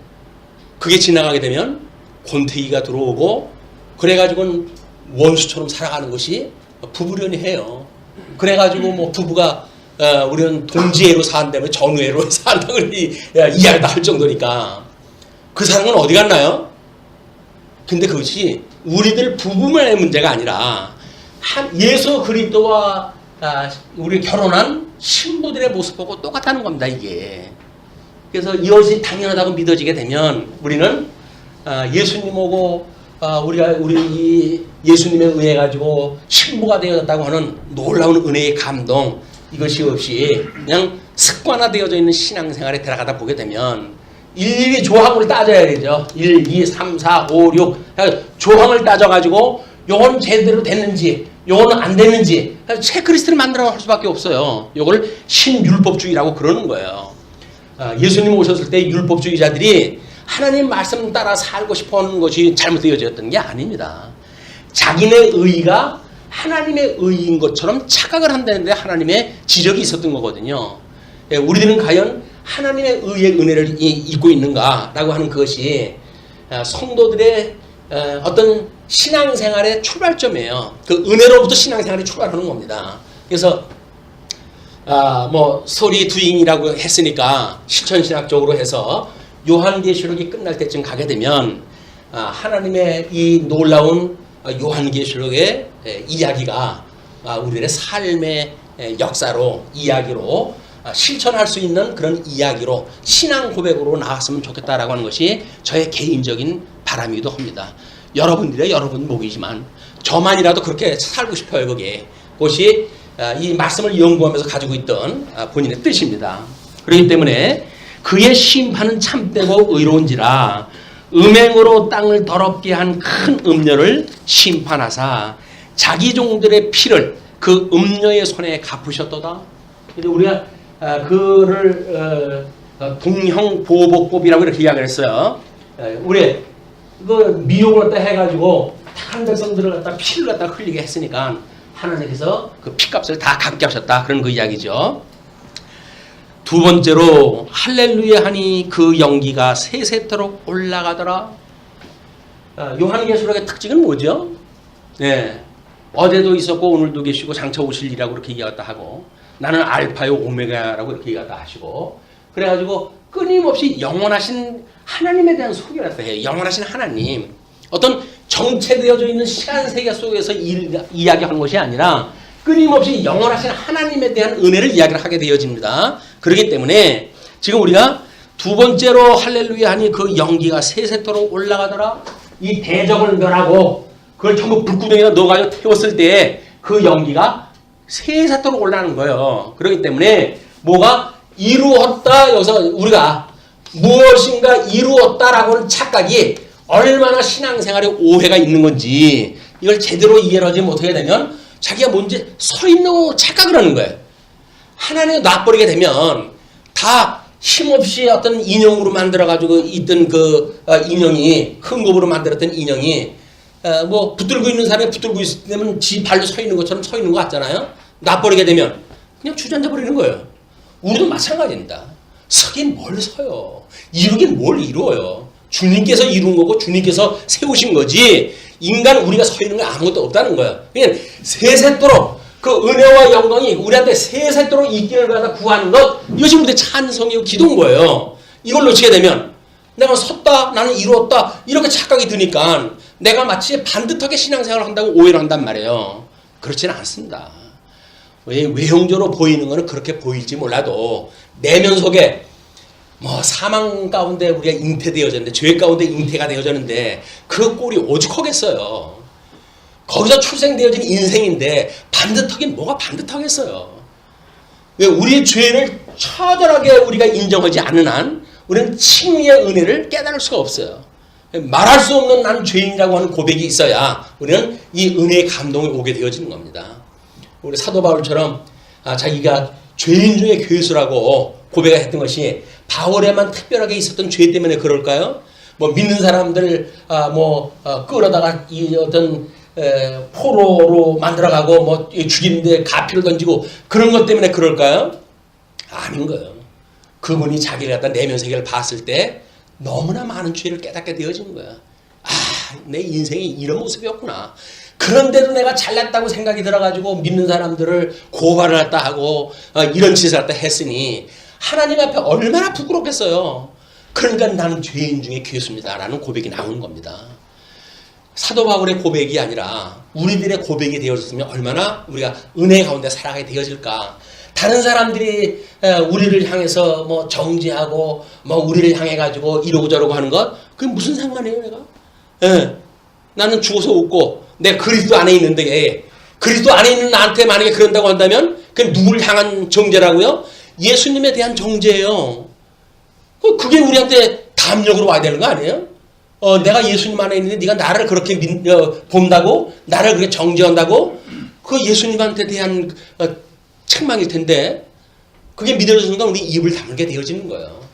그게 지나가게 되면 권태기가 들어오고 그래가지고는 원수처럼 살아가는 것이 부부련이 해요. 그래가지고 뭐 부부가 우리는 동지애로 산다면 전우애로 산다고 이야기도 할 정도니까 그 사람은 어디 갔나요? 근데 그것이 우리들 부부만의 문제가 아니라 예수 그리스도와 우리 결혼한 신부들의 모습 보고 똑같다는 겁니다. 이게. 그래서 이것이 당연하다고 믿어지게 되면 우리는 예수님하고 우리 예수님에 의해 가지고 신부가 되어졌다고 하는 놀라운 은혜의 감동 이것이 없이 그냥 습관화되어져 있는 신앙생활에 들어가다 보게 되면 일일이 조항을 따져야 되죠. 1, 2, 3, 4, 5, 6 조항을 따져가지고 요건 제대로 됐는지 요거는 안 되는지 체크리스트를 만들어 할 수밖에 없어요. 요걸 신율법주의라고 그러는 거예요. 예수님 오셨을 때 율법주의자들이 하나님 말씀 따라 살고 싶어하는 것이 잘못되어졌던 게 아닙니다. 자기네 의의가 하나님의 의의인 것처럼 착각을 한다는데 하나님의 지적이 있었던 거거든요. 우리들은 과연 하나님의 의의 은혜를 입고 있는가라고 하는 그것이 성도들의 어떤 신앙생활의 출발점이에요. 그 은혜로부터 신앙생활이 출발하는 겁니다. 그래서 뭐 소리 두잉이라고 했으니까 실천신학적으로 해서 요한계시록이 끝날 때쯤 가게 되면 하나님의 이 놀라운 요한계시록의 이야기가 우리의 삶의 역사로 이야기로 실천할 수 있는 그런 이야기로 신앙 고백으로 나왔으면 좋겠다라고 하는 것이 저의 개인적인 바람이기도 합니다. 여러분들의 여러분 목이지만 저만이라도 그렇게 살고 싶어요. 그것이 이 말씀을 연구하면서 가지고 있던 본인의 뜻입니다. 그렇기 때문에 그의 심판은 참되고 의로운지라 음행으로 땅을 더럽게 한 큰 음녀를 심판하사 자기 종들의 피를 그 음녀의 손에 갚으셨도다. 우리가 그를 동형보복법이라고 이렇게 이야기를 했어요. 우리 그 미혹을 갖다 해가지고 다른 백성들을 갖다 피를 갖다 흘리게 했으니까 하나님께서 그 피값을 다 갚게 하셨다. 그런 그 이야기죠. 두 번째로 할렐루야 하니 그 연기가 세세토록 올라가더라. 요한계시록의 특징은 뭐죠? 네, 어제도 있었고 오늘도 계시고 장차 오실이라고 그렇게 얘기했다 하고 나는 알파요 오메가라고 이렇게 얘기했다 하시고 그래가지고 끊임없이 영원하신 하나님에 대한 소개를 했다 해요. 영원하신 하나님. 어떤 정체되어져 있는 시간 세계 속에서 이야기하는 것이 아니라 끊임없이 영원하신 하나님에 대한 은혜를 이야기를 하게 되어집니다. 그렇기 때문에 지금 우리가 두 번째로 할렐루야 하니 그 연기가 세세토록 올라가더라. 이 대적을 멸하고 그걸 전부 불구덩이에 넣어가지고 태웠을 때 그 연기가 세세토록 올라가는 거예요. 그렇기 때문에 뭐가 이루었다. 여기서 우리가 무엇인가 이루었다라고 하는 착각이 얼마나 신앙생활에 오해가 있는 건지 이걸 제대로 이해를 하지 못하게 되면 자기가 뭔지 서 있는 거 착각을 하는 거예요. 하나님을 놔버리게 되면 다 힘없이 어떤 인형으로 만들어가지고 있던 그 인형이 흠곱으로 만들었던 인형이 뭐 붙들고 있는 사람이 붙들고 있으면 지 발로 서 있는 것처럼 서 있는 것 같잖아요. 놔버리게 되면 그냥 주저앉아 버리는 거예요. 우리도 마찬가지입니다. 서긴 뭘 서요. 이루긴 뭘 이루어요. 주님께서 이룬 거고 주님께서 세우신 거지 인간 우리가 서 있는 건 아무것도 없다는 거예요. 그냥 세세토록 그 은혜와 영광이 우리한테 세세토록 있기를 갖다 구하는 것 이것이 우리의 찬송이고 기도인 거예요. 이걸 놓치게 되면 내가 섰다 나는 이루었다 이렇게 착각이 드니까 내가 마치 반듯하게 신앙생활을 한다고 오해를 한단 말이에요. 그렇지는 않습니다. 외형적으로 보이는 것은 그렇게 보일지 몰라도 내면 속에 뭐 사망 가운데 우리가 잉태되어졌는데 죄 가운데 잉태가 되어졌는데 그 꼴이 오죽하겠어요. 거기서 출생되어진 인생인데 반듯하긴 뭐가 반듯하겠어요. 왜 우리의 죄를 처절하게 우리가 인정하지 않는 한 우리는 칭의의 은혜를 깨달을 수가 없어요. 말할 수 없는 나는 죄인이라고 하는 고백이 있어야 우리는 이 은혜의 감동이 오게 되어지는 겁니다. 우리 사도 바울처럼 자기가 죄인 중에 괴수라고 고백을 했던 것이 바울에만 특별하게 있었던 죄 때문에 그럴까요? 뭐 믿는 사람들 끌어다가 이 어떤 포로로 만들어가고 뭐 죽이는데 가피를 던지고 그런 것 때문에 그럴까요? 아닌 거예요. 그분이 자기를 갖다 내면 세계를 봤을 때 너무나 많은 죄를 깨닫게 되어지는 거야. 내 인생이 이런 모습이었구나. 그런데도 내가 잘났다고 생각이 들어가지고 믿는 사람들을 고발을 했다 하고 이런 짓을 했다 했으니 하나님 앞에 얼마나 부끄럽겠어요. 그러니까 나는 죄인 중에 괴수입니다 라는 고백이 나오는 겁니다. 사도 바울의 고백이 아니라 우리들의 고백이 되어졌으면 얼마나 우리가 은혜 가운데 살아가게 되어질까. 다른 사람들이 우리를 향해서 뭐 정죄하고 뭐 우리를 향해 가지고 이러고 저러고 하는 것 그게 무슨 상관이에요 내가? 나는 죽어서 웃고 내가 그리스도 안에 있는데 그리스도 안에 있는 나한테 만약에 그런다고 한다면 그게 누구를 향한 정죄라고요? 예수님에 대한 정죄예요. 그게 우리한테 담력으로 와야 되는 거 아니에요? 내가 예수님 안에 있는데 네가 나를 그렇게 본다고? 나를 그렇게 정죄한다고? 그 예수님한테 대한 책망일 텐데 그게 믿어지는 순간 우리 입을 다물게 되어지는 거예요.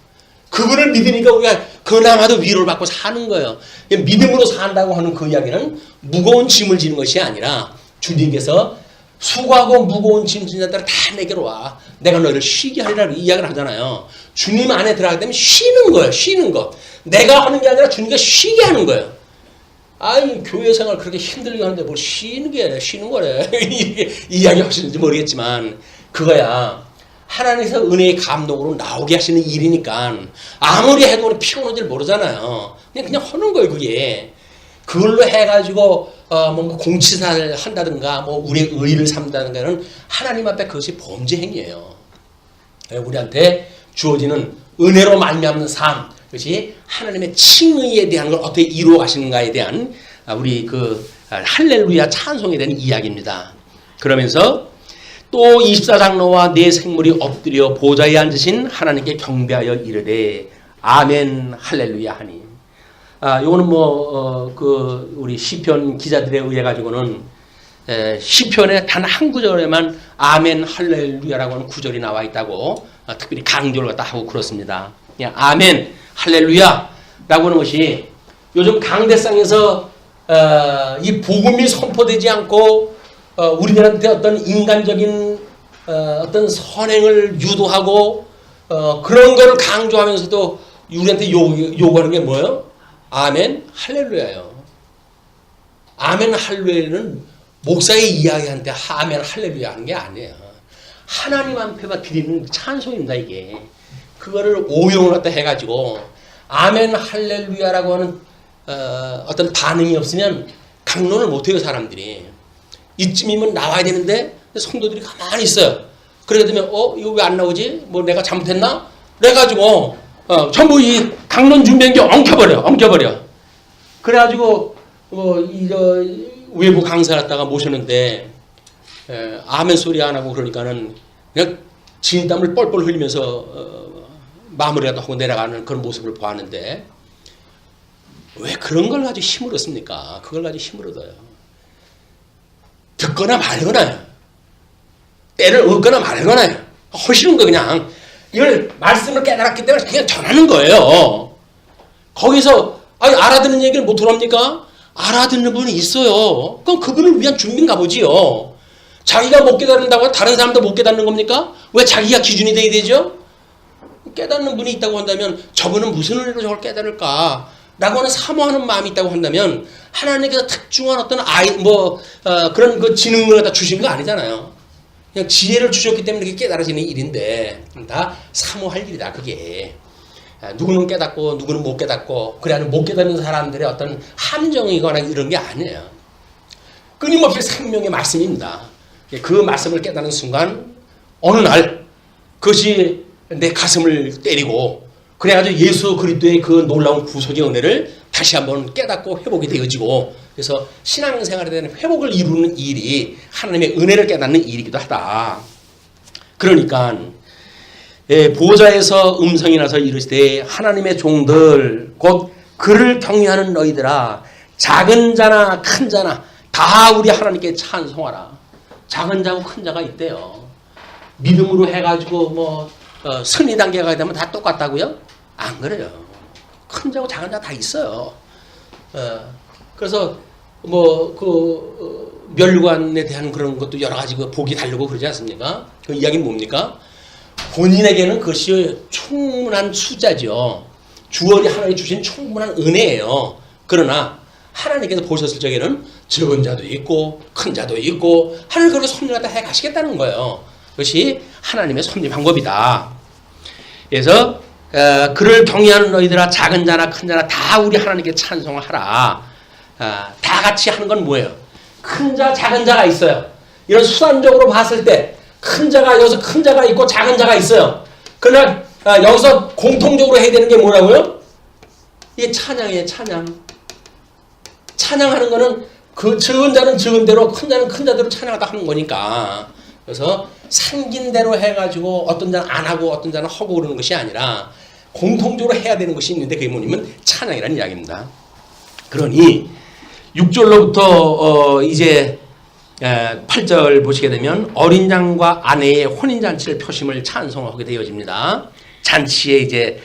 그분을 믿으니까 우리가 그나마도 위로를 받고 사는 거예요. 믿음으로 산다고 하는 그 이야기는 무거운 짐을 지는 것이 아니라 주님께서 수고하고 무거운 짐 지는 자들아 다 내게로 와. 내가 너희를 쉬게 하리라 이야기를 하잖아요. 주님 안에 들어가게 되면 쉬는 거예요. 쉬는 것. 내가 하는 게 아니라 주님께 쉬게 하는 거예요. 아니 교회 생활 그렇게 힘들게 하는데 뭘 쉬는 게 쉬는 거래. 이야기 하시는지 모르겠지만 그거야. 하나님께서 은혜의 감동으로 나오게 하시는 일이니까 아무리 해도 우리 피곤한지를 모르잖아요. 그냥 하는 거예요. 그게. 그걸로 해가지고 뭔가 공치사를 한다든가 뭐 우리의 의의를 삼다든가는 하나님 앞에 그것이 범죄 행위예요. 우리한테 주어지는 은혜로 말미암는 삶, 그것이 하나님의 칭의에 대한 걸 어떻게 이루어 가시는가에 대한 우리 그 할렐루야 찬송에 대한 이야기입니다. 그러면서 또 24장로와 네 생물이 엎드려 보좌에 앉으신 하나님께 경배하여 이르되 아멘 할렐루야 하니. 요거는 그 우리 시편 기자들에 의해 가지고는 시편의 단 한 구절에만 아멘 할렐루야라고 하는 구절이 나와 있다고 특별히 강조를 갖다 하고 그렇습니다. 그냥 아멘 할렐루야라고 하는 것이 요즘 강대상에서 이 복음이 선포되지 않고 우리들한테 어떤 인간적인 어떤 선행을 유도하고 그런 거를 강조하면서도 우리한테 요구하는 게 뭐예요? 아멘 할렐루야예요. 아멘 할렐루야는 목사의 이야기한테 아멘 할렐루야 하는 게 아니에요. 하나님 앞에만 드리는 찬송입니다. 이게 그거를 오용을 갖다 해가지고 아멘 할렐루야라고 하는 어떤 반응이 없으면 강론을 못해요. 사람들이 이쯤이면 나와야 되는데 성도들이 가만히 있어요. 그러게 되면 이거 왜 안 나오지? 뭐 내가 잘못했나? 그래가지고 전부 이 강론 준비한 게 엉켜버려. 그래가지고 외부 강사 갖다가 모셨는데 아멘 소리 안 하고 그러니까는 그냥 진땀을 뻘뻘 흘리면서 마무리라도 하고 내려가는 그런 모습을 보았는데 왜 그런 걸 가지고 힘을 얻습니까? 그걸 가지고 힘을 얻어요. 듣거나 말거나요. 때를 얻거나 말거나요. 하시는 거 그냥 이걸 말씀을 깨달았기 때문에 그냥 전하는 거예요. 거기서 알아듣는 얘기를 못 들어합니까? 알아듣는 분이 있어요. 그럼 그분을 위한 준비인가 보지요. 자기가 못 깨닫는다고 다른 사람도 못 깨닫는 겁니까? 왜 자기가 기준이 돼야 되죠? 깨닫는 분이 있다고 한다면 저분은 무슨 은혜로 저걸 깨달을까? 라고 하는 사모하는 마음이 있다고 한다면 하나님께서 특중한 어떤 그런 그 지능을 갖다 주신 거 아니잖아요. 그냥 지혜를 주셨기 때문에 이렇게 깨달아지는 일인데 다 사모할 일이다. 그게 누구는 깨닫고 누구는 못 깨닫고 그래 못 깨닫는 사람들의 어떤 함정이거나 이런 게 아니에요. 끊임없이 생명의 말씀입니다. 그 말씀을 깨닫는 순간 어느 날 그것이 내 가슴을 때리고 그래가지고 예수 그리스도의 그 놀라운 구속의 은혜를 다시 한번 깨닫고 회복이 되어지고 그래서 신앙생활에 대한 회복을 이루는 일이 하나님의 은혜를 깨닫는 일이기도 하다. 그러니까 보좌에서 음성이 나서 이르시되 하나님의 종들 곧 그를 경외하는 너희들아 작은 자나 큰 자나 다 우리 하나님께 찬송하라. 작은 자고 큰 자가 있대요. 믿음으로 해가지고 승리 단계가 되면 다 똑같다고요? 안 그래요. 큰 자고 작은 자 다 있어요. 그래서 멸관에 대한 그런 것도 여러 가지 복이 다르고 그러지 않습니까? 그 이야기는 뭡니까? 본인에게는 그것이 충분한 숫자죠. 주얼이 하나님이 주신 충분한 은혜예요. 그러나 하나님께서 보셨을 적에는 적은 자도 있고 큰 자도 있고 하나님 그렇게 섭리하다 해 가시겠다는 거예요. 그것이 하나님의 섭리 방법이다. 그래서 그를 경외하는 너희들아 작은 자나 큰 자나 다 우리 하나님께 찬송하라. 다 같이 하는 건 뭐예요? 큰 자 작은 자가 있어요. 이런 수단적으로 봤을 때 큰 자가 여기서 큰 자가 있고 작은 자가 있어요. 그러나 여기서 공통적으로 해야 되는 게 뭐라고요? 이게 찬양이에요. 찬양하는 거는 그 적은 자는 적은 대로 큰 자는 큰 자대로 찬양하다 하는 거니까. 그래서 생긴 대로 해가지고 어떤 자는 안 하고 어떤 자는 하고 그러는 것이 아니라 공통적으로 해야 되는 것이 있는데 그게 뭐냐면 찬양이라는 이야기입니다. 그러니 6절로부터 이제 8절 보시게 되면 어린 양과 아내의 혼인잔치를 표심을 찬송하게 되어집니다. 잔치에 이제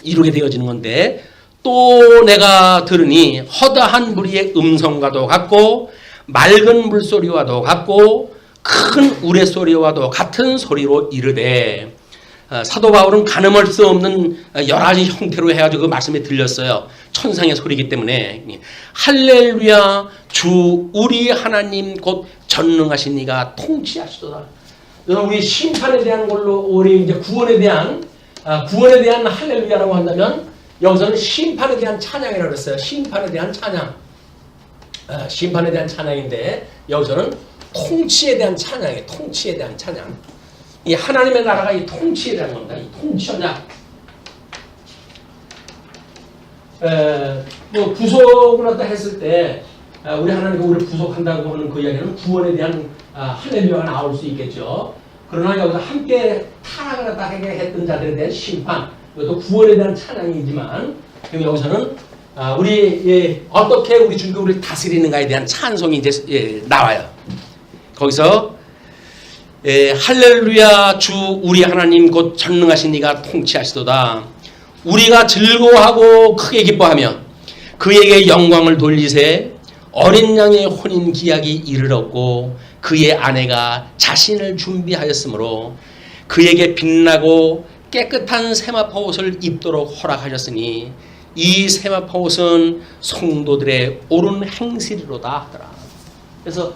이루게 되어지는 건데, 또 내가 들으니 허다한 무리의 음성과도 같고 맑은 물소리와도 같고 큰 우레소리와도 같은 소리로 이르되, 사도 바울은 가늠할 수 없는 여러 가지 형태로 해가지고 그 말씀이 들렸어요. 천상의 소리이기 때문에. 할렐루야 주 우리 하나님 곧 전능하신 이가 통치하시도다. 우리 심판에 대한 걸로, 우리 이제 구원에 대한 할렐루야라고 한다면 여기서는 심판에 대한 찬양이라고 그랬어요. 심판에 대한 찬양. 심판에 대한 찬양인데 여기서는 통치에 대한 찬양이에요. 통치에 대한 찬양. 이 하나님의 나라가 이 통치에 대한 겁니다. 이 통치냐. 뭐 구속을 갖다 했을 때 우리 하나님과 우리를 구속한다고 하는 그 이야기는 구원에 대한 할렐루야가 나올 수 있겠죠. 그러나 여기서 함께 타락을 갖다 했던 자들에 대한 심판, 이것도 구원에 대한 찬양이지만 여기서는 우리 어떻게 우리 주님이 우리를 다스리는가에 대한 찬송이 이제 나와요. 거기서 할렐루야 주 우리 하나님 곧 전능하신 이가 통치하시도다. 우리가 즐거워하고 크게 기뻐하며 그에게 영광을 돌리세. 어린 양의 혼인 기약이 이르렀고 그의 아내가 자신을 준비하였으므로 그에게 빛나고 깨끗한 세마포 옷을 입도록 허락하셨으니 이 세마포 옷은 성도들의 옳은 행실이로다 하더라. 그래서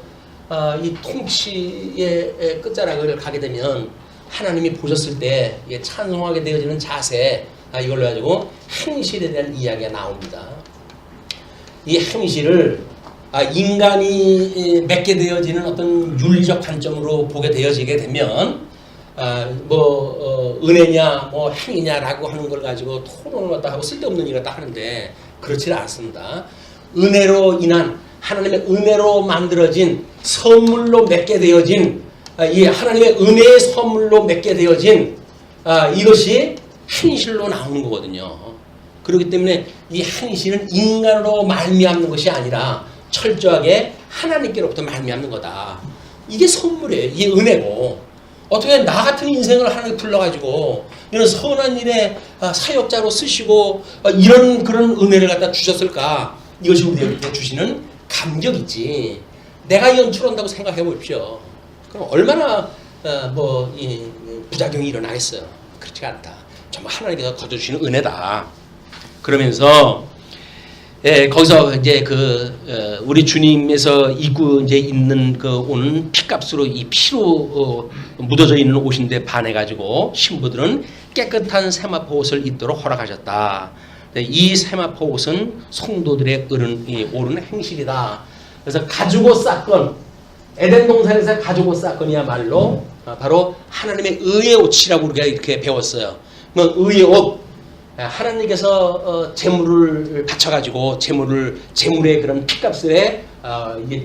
이 통치의 끝자락을 가게 되면 하나님이 보셨을 때 찬송하게 되어지는 자세, 이걸로 가지고 행실에 대한 이야기가 나옵니다. 이 행실을 인간이 맺게 되어지는 어떤 윤리적 관점으로 보게 되어지게 되면 은혜냐 뭐 행위냐라고 하는 걸 가지고 토론을 갖다 하고 쓸데없는 일을 갖다 하는데 그렇지 않습니다. 은혜로 인한, 하나님의 은혜로 만들어진 선물로 맺게 되어진, 이 하나님의 은혜의 선물로 맺게 되어진 이것이 행실로 나오는 거거든요. 그렇기 때문에 이 행실은 인간으로 말미암는 것이 아니라 철저하게 하나님께로부터 말미암는 거다. 이게 선물이에요. 이게 은혜고, 어떻게 나 같은 인생을 하나님 불러가지고 이런 선한 일에 사역자로 쓰시고 이런 그런 은혜를 갖다 주셨을까? 이것이 우리에게 주시는 감격이지. 내가 연출한다고 생각해 보십시오. 그럼 얼마나 이 부작용이 일어나겠어요. 그렇지 않다. 정말 하나님께서 거둬주시는 은혜다. 그러면서 거기서 이제 우리 주님에서 입고 이제 있는 오는 피값으로 이 피로 묻어져 있는 옷인데 반해가지고 신부들은 깨끗한 세마포 옷을 입도록 허락하셨다. 이 세마포 옷은 성도들의 옳은 행실이다. 그래서 가죽옷 사건, 에덴 동산에서 가죽옷 사건이야말로 바로 하나님의 의의 옷이라고 우리가 이렇게 배웠어요. 의의 옷, 하나님께서 재물을 바쳐가지고 재물의 그런 피값에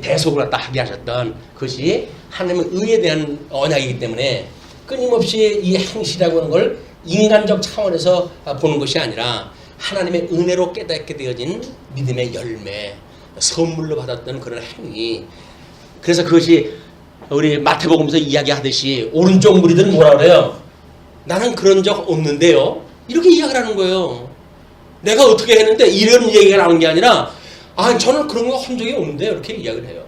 대속을 갖다 하게 하셨던 그것이 하나님의 의에 대한 언약이기 때문에 끊임없이 이 행실이라고 하는 걸 인간적 차원에서 보는 것이 아니라 하나님의 은혜로 깨닫게 되어진 믿음의 열매, 선물로 받았던 그런 행위. 그래서 그것이 우리 마태복음에서 이야기하듯이 오른쪽 무리들은 뭐라 그래요? 나는 그런 적 없는데요. 이렇게 이야기를 하는 거예요. 내가 어떻게 했는데 이런 얘기가 나오는 게 아니라 저는 그런 거 한 적이 없는데요. 이렇게 이야기를 해요.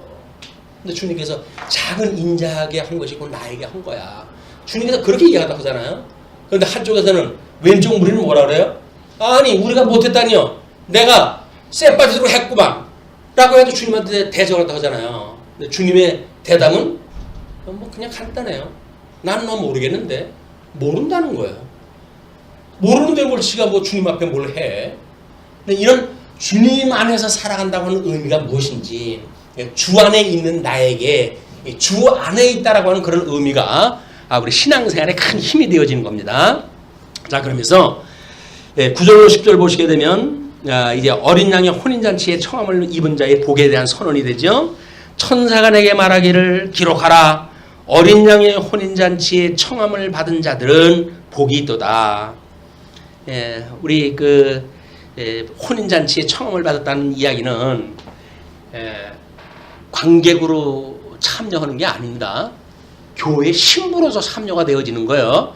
근데 주님께서 작은 인자하게 한 것이고 나에게 한 거야. 주님께서 그렇게 이야기하다 하잖아요. 그런데 한쪽에서는 왼쪽 무리는 뭐라 그래요? 아니 우리가 못했다니요. 내가 쎄빠지도록 했구만. 라고 해도 주님한테 대적을 한다고 하잖아요. 근데 주님의 대답은 그냥 간단해요. 난 너 모르겠는데. 모른다는 거예요. 모르는데 뭘 지가 주님 앞에 뭘 해. 근데 이런 주님 안에서 살아간다고 하는 의미가 무엇인지, 주 안에 있는 나에게 주 안에 있다라고 하는 그런 의미가 우리 신앙생활에 큰 힘이 되어지는 겁니다. 자, 그러면서 9절 10절 보시게 되면 이제 어린 양의 혼인잔치에 청함을 입은 자의 복에 대한 선언이 되죠. 천사가 내게 말하기를 기록하라. 어린 양의 혼인잔치에 청함을 받은 자들은 복이 있도다. 우리 혼인잔치에 청함을 받았다는 이야기는 관객으로 참여하는 게 아닙니다. 교회 신부로서 참여가 되어지는 거예요.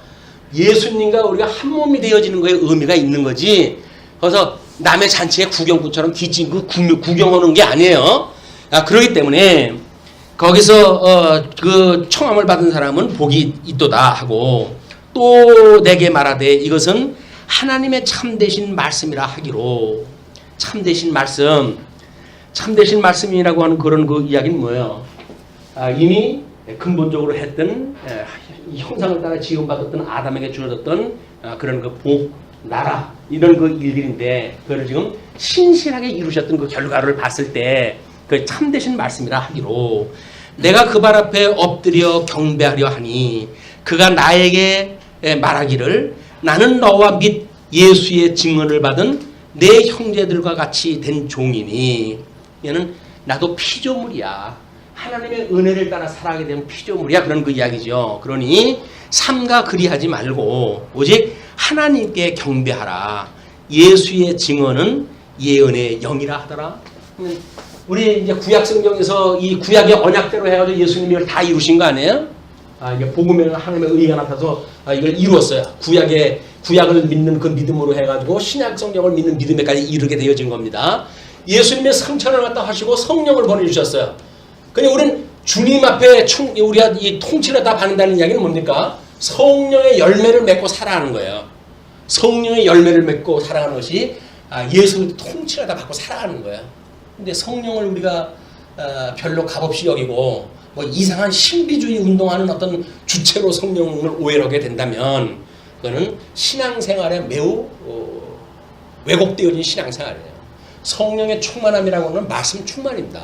예수님과 우리가 한 몸이 되어지는 거에 의미가 있는 거지. 그래서 남의 잔치에 구경꾼처럼 기침 구경하는 게 아니에요. 그렇기 때문에 거기서 그 청함을 받은 사람은 복이 있도다 하고, 또 내게 말하되 이것은 하나님의 참되신 말씀이라 하기로. 참되신 말씀이라고 하는 그런 그 이야기는 뭐예요? 이미 근본적으로 했던 형상을 따라 지음받았던 아담에게 주어졌던 그런 그 복, 나라 이런 그 일들인데, 그걸 지금 신실하게 이루셨던 그 결과를 봤을 때 그 참되신 말씀이라 하기로, 내가 그 발 앞에 엎드려 경배하려 하니 그가 나에게 말하기를 나는 너와 및 예수의 증언을 받은 내 형제들과 같이 된 종이니, 얘는 나도 피조물이야. 하나님의 은혜를 따라 살아가게 되면 피조물이야. 그런 그 이야기죠. 그러니 삼가 그리하지 말고 오직 하나님께 경배하라. 예수의 증언은 예언의 영이라 하더라. 우리 이제 구약 성경에서 이 구약의 언약대로 해가지고 예수님이 이걸 다 이루신 거 아니에요? 이게 복음에는 하나님의 의가 나타서 이걸 이루었어요. 구약을 믿는 그 믿음으로 해가지고 신약 성경을 믿는 믿음에까지 이르게 되어진 겁니다. 예수님의 성천을 갖다 하시고 성령을 보내주셨어요. 그러니 우리는 주님 앞에 우리가 이 통치를 다 받는다는 이야기는 뭡니까? 성령의 열매를 맺고 살아가는 거예요. 성령의 열매를 맺고 살아가는 것이 예수 통치를 다 받고 살아가는 거예요. 근데 성령을 우리가 별로 값없이 여기고 뭐 이상한 신비주의 운동하는 어떤 주체로 성령을 오해하게 된다면 그거는 신앙생활에 매우 왜곡되어진 신앙생활이에요. 성령의 충만함이라고 하는 말씀 충만입니다.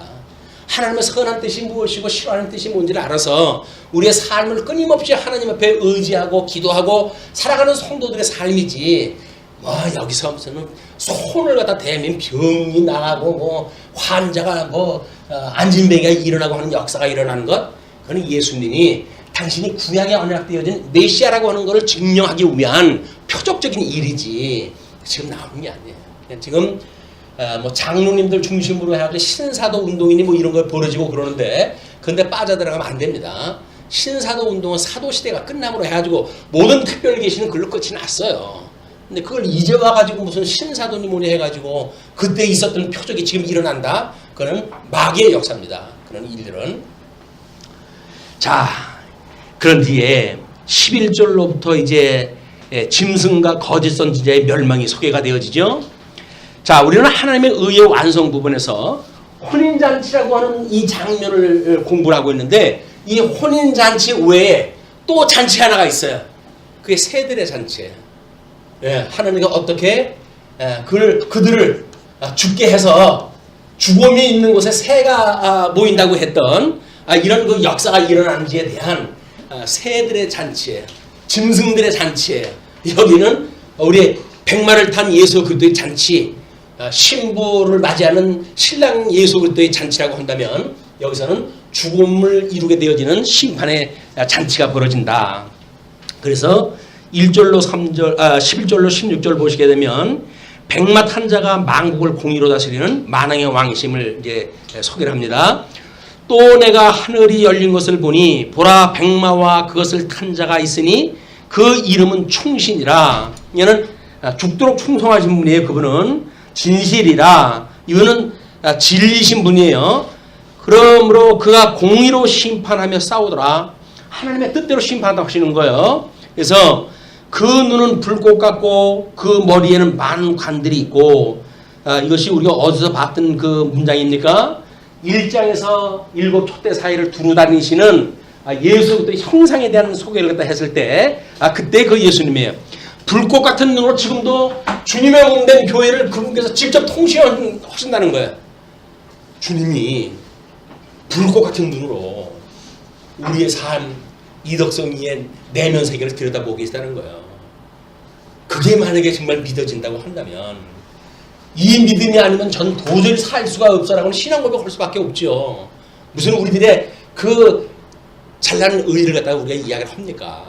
하나님의 선한 뜻이 무엇이고 싫어하는 뜻이 뭔지를 알아서 우리의 삶을 끊임없이 하나님 앞에 의지하고 기도하고 살아가는 성도들의 삶이지, 뭐 여기서 무슨 손을 갖다 대면 병이 나가고 뭐 환자가 뭐 안진뱅이가 일어나고 하는 역사가 일어나는 것, 그건 예수님이 당신이 구약에 언약되어진 메시아라고 하는 것을 증명하기 위한 표적적인 일이지 지금 나오는 게 아니에요. 지금 뭐 장로님들 중심으로 해가지고 신사도 운동이니 뭐 이런 거 벌어지고 그러는데, 근데 빠져들어가면 안 됩니다. 신사도 운동은 사도 시대가 끝남으로 해가지고 모든 특별 계시는 글로 끝이 났어요. 근데 그걸 이제 와가지고 무슨 신사도니 뭐니 해가지고 그때 있었던 표적이 지금 일어난다? 그거는 마귀의 역사입니다. 그런 일들은. 자, 그런 뒤에 11절로부터 이제 짐승과 거짓 선지자의 멸망이 소개가 되어지죠. 자, 우리는 하나님의 의의 완성 부분에서 혼인잔치라고 하는 이 장면을 공부를 하고 있는데, 이 혼인잔치 외에 또 잔치 하나가 있어요. 그게 새들의 잔치예요. 하나님이 어떻게 그들을 죽게 해서 죽음이 있는 곳에 새가 모인다고 했던 이런 그 역사가 일어나는지에 대한 새들의 잔치예요. 짐승들의 잔치예요. 여기는 우리 백마를 탄 예수 그리스도의 잔치, 신부를 맞이하는 신랑 예수 그리스도의 잔치라고 한다면, 여기서는 죽음을 이루게 되어지는 심판의 잔치가 벌어진다. 그래서 1절로 3절, 11절로 16절 보시게 되면 백마 탄 자가 만국을 공의로 다스리는 만왕의 왕이심을 이제 소개를 합니다. 또 내가 하늘이 열린 것을 보니 보라 백마와 그것을 탄 자가 있으니 그 이름은 충신이라. 얘는 죽도록 충성하신 분이에요. 그분은 진실이라. 이거는 진리신 분이에요. 그러므로 그가 공의로 심판하며 싸우더라. 하나님의 뜻대로 심판한다고 하시는 거예요. 그래서 그 눈은 불꽃 같고 그 머리에는 많은 관들이 있고, 이것이 우리가 어디서 봤던 그 문장입니까? 1장에서 7 촛대 사이를 두루 다니시는 예수 그리스도의 형상에 대한 소개를 갖다 했을 때, 그때 그 예수님이에요. 불꽃 같은 눈으로 지금도 주님의 몸된 교회를 그분께서 직접 통치하신다는 거예요. 주님이 불꽃 같은 눈으로 우리의 삶, 이덕성이의 내면 세계를 들여다보고 계시다는 거예요. 그게 만약에 정말 믿어진다고 한다면, 이 믿음이 아니면 전 도저히 살 수가 없어라고는 신앙 고백할 수밖에 없죠. 무슨 우리들의 그 잘난 의의를 갖다가 우리가 이야기를 합니까?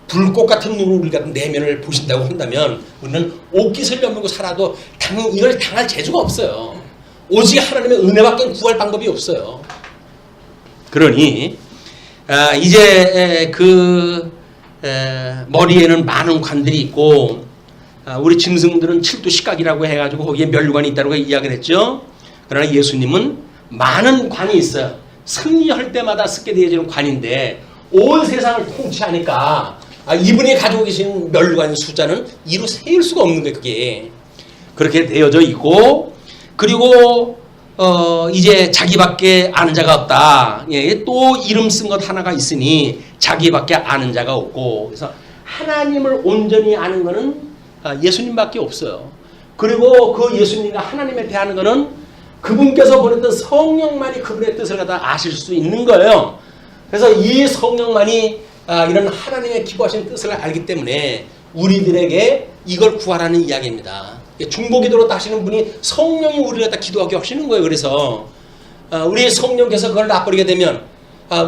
불꽃 같은 눈으로 우리 같은 내면을 보신다고 한다면 우리는 옷깃을 여물고 살아도 이걸 당할 재주가 없어요. 오직 하나님의 은혜밖에 구할 방법이 없어요. 그러니 이제 머리에는 많은 관들이 있고 우리 짐승들은 7두 십각이라고 해가지고 거기에 멸관이 있다고 이야기를 했죠. 그러나 예수님은 많은 관이 있어요. 승리할 때마다 쓰게 되어지는 관인데 온 세상을 통치하니까 이분이 가지고 계신 멸관 숫자는 이루 세일 수가 없는 거예요. 그게 그렇게 되어져 있고, 그리고 이제 자기밖에 아는 자가 없다. 예, 또 이름 쓴 것 하나가 있으니 자기밖에 아는 자가 없고, 그래서 하나님을 온전히 아는 것은 예수님밖에 없어요. 그리고 그 예수님과 하나님을 대하는 것은 그분께서 보냈던 성령만이 그분의 뜻을 갖다 아실 수 있는 거예요. 그래서 이 성령만이 이런 하나님의 기뻐하신 뜻을 알기 때문에 우리들에게 이걸 구하라는 이야기입니다. 중보기도로 하시는 분이 성령이 우리를 갖다 기도하게 하시는 거예요. 그래서 우리 성령께서 그걸 놔버리게 되면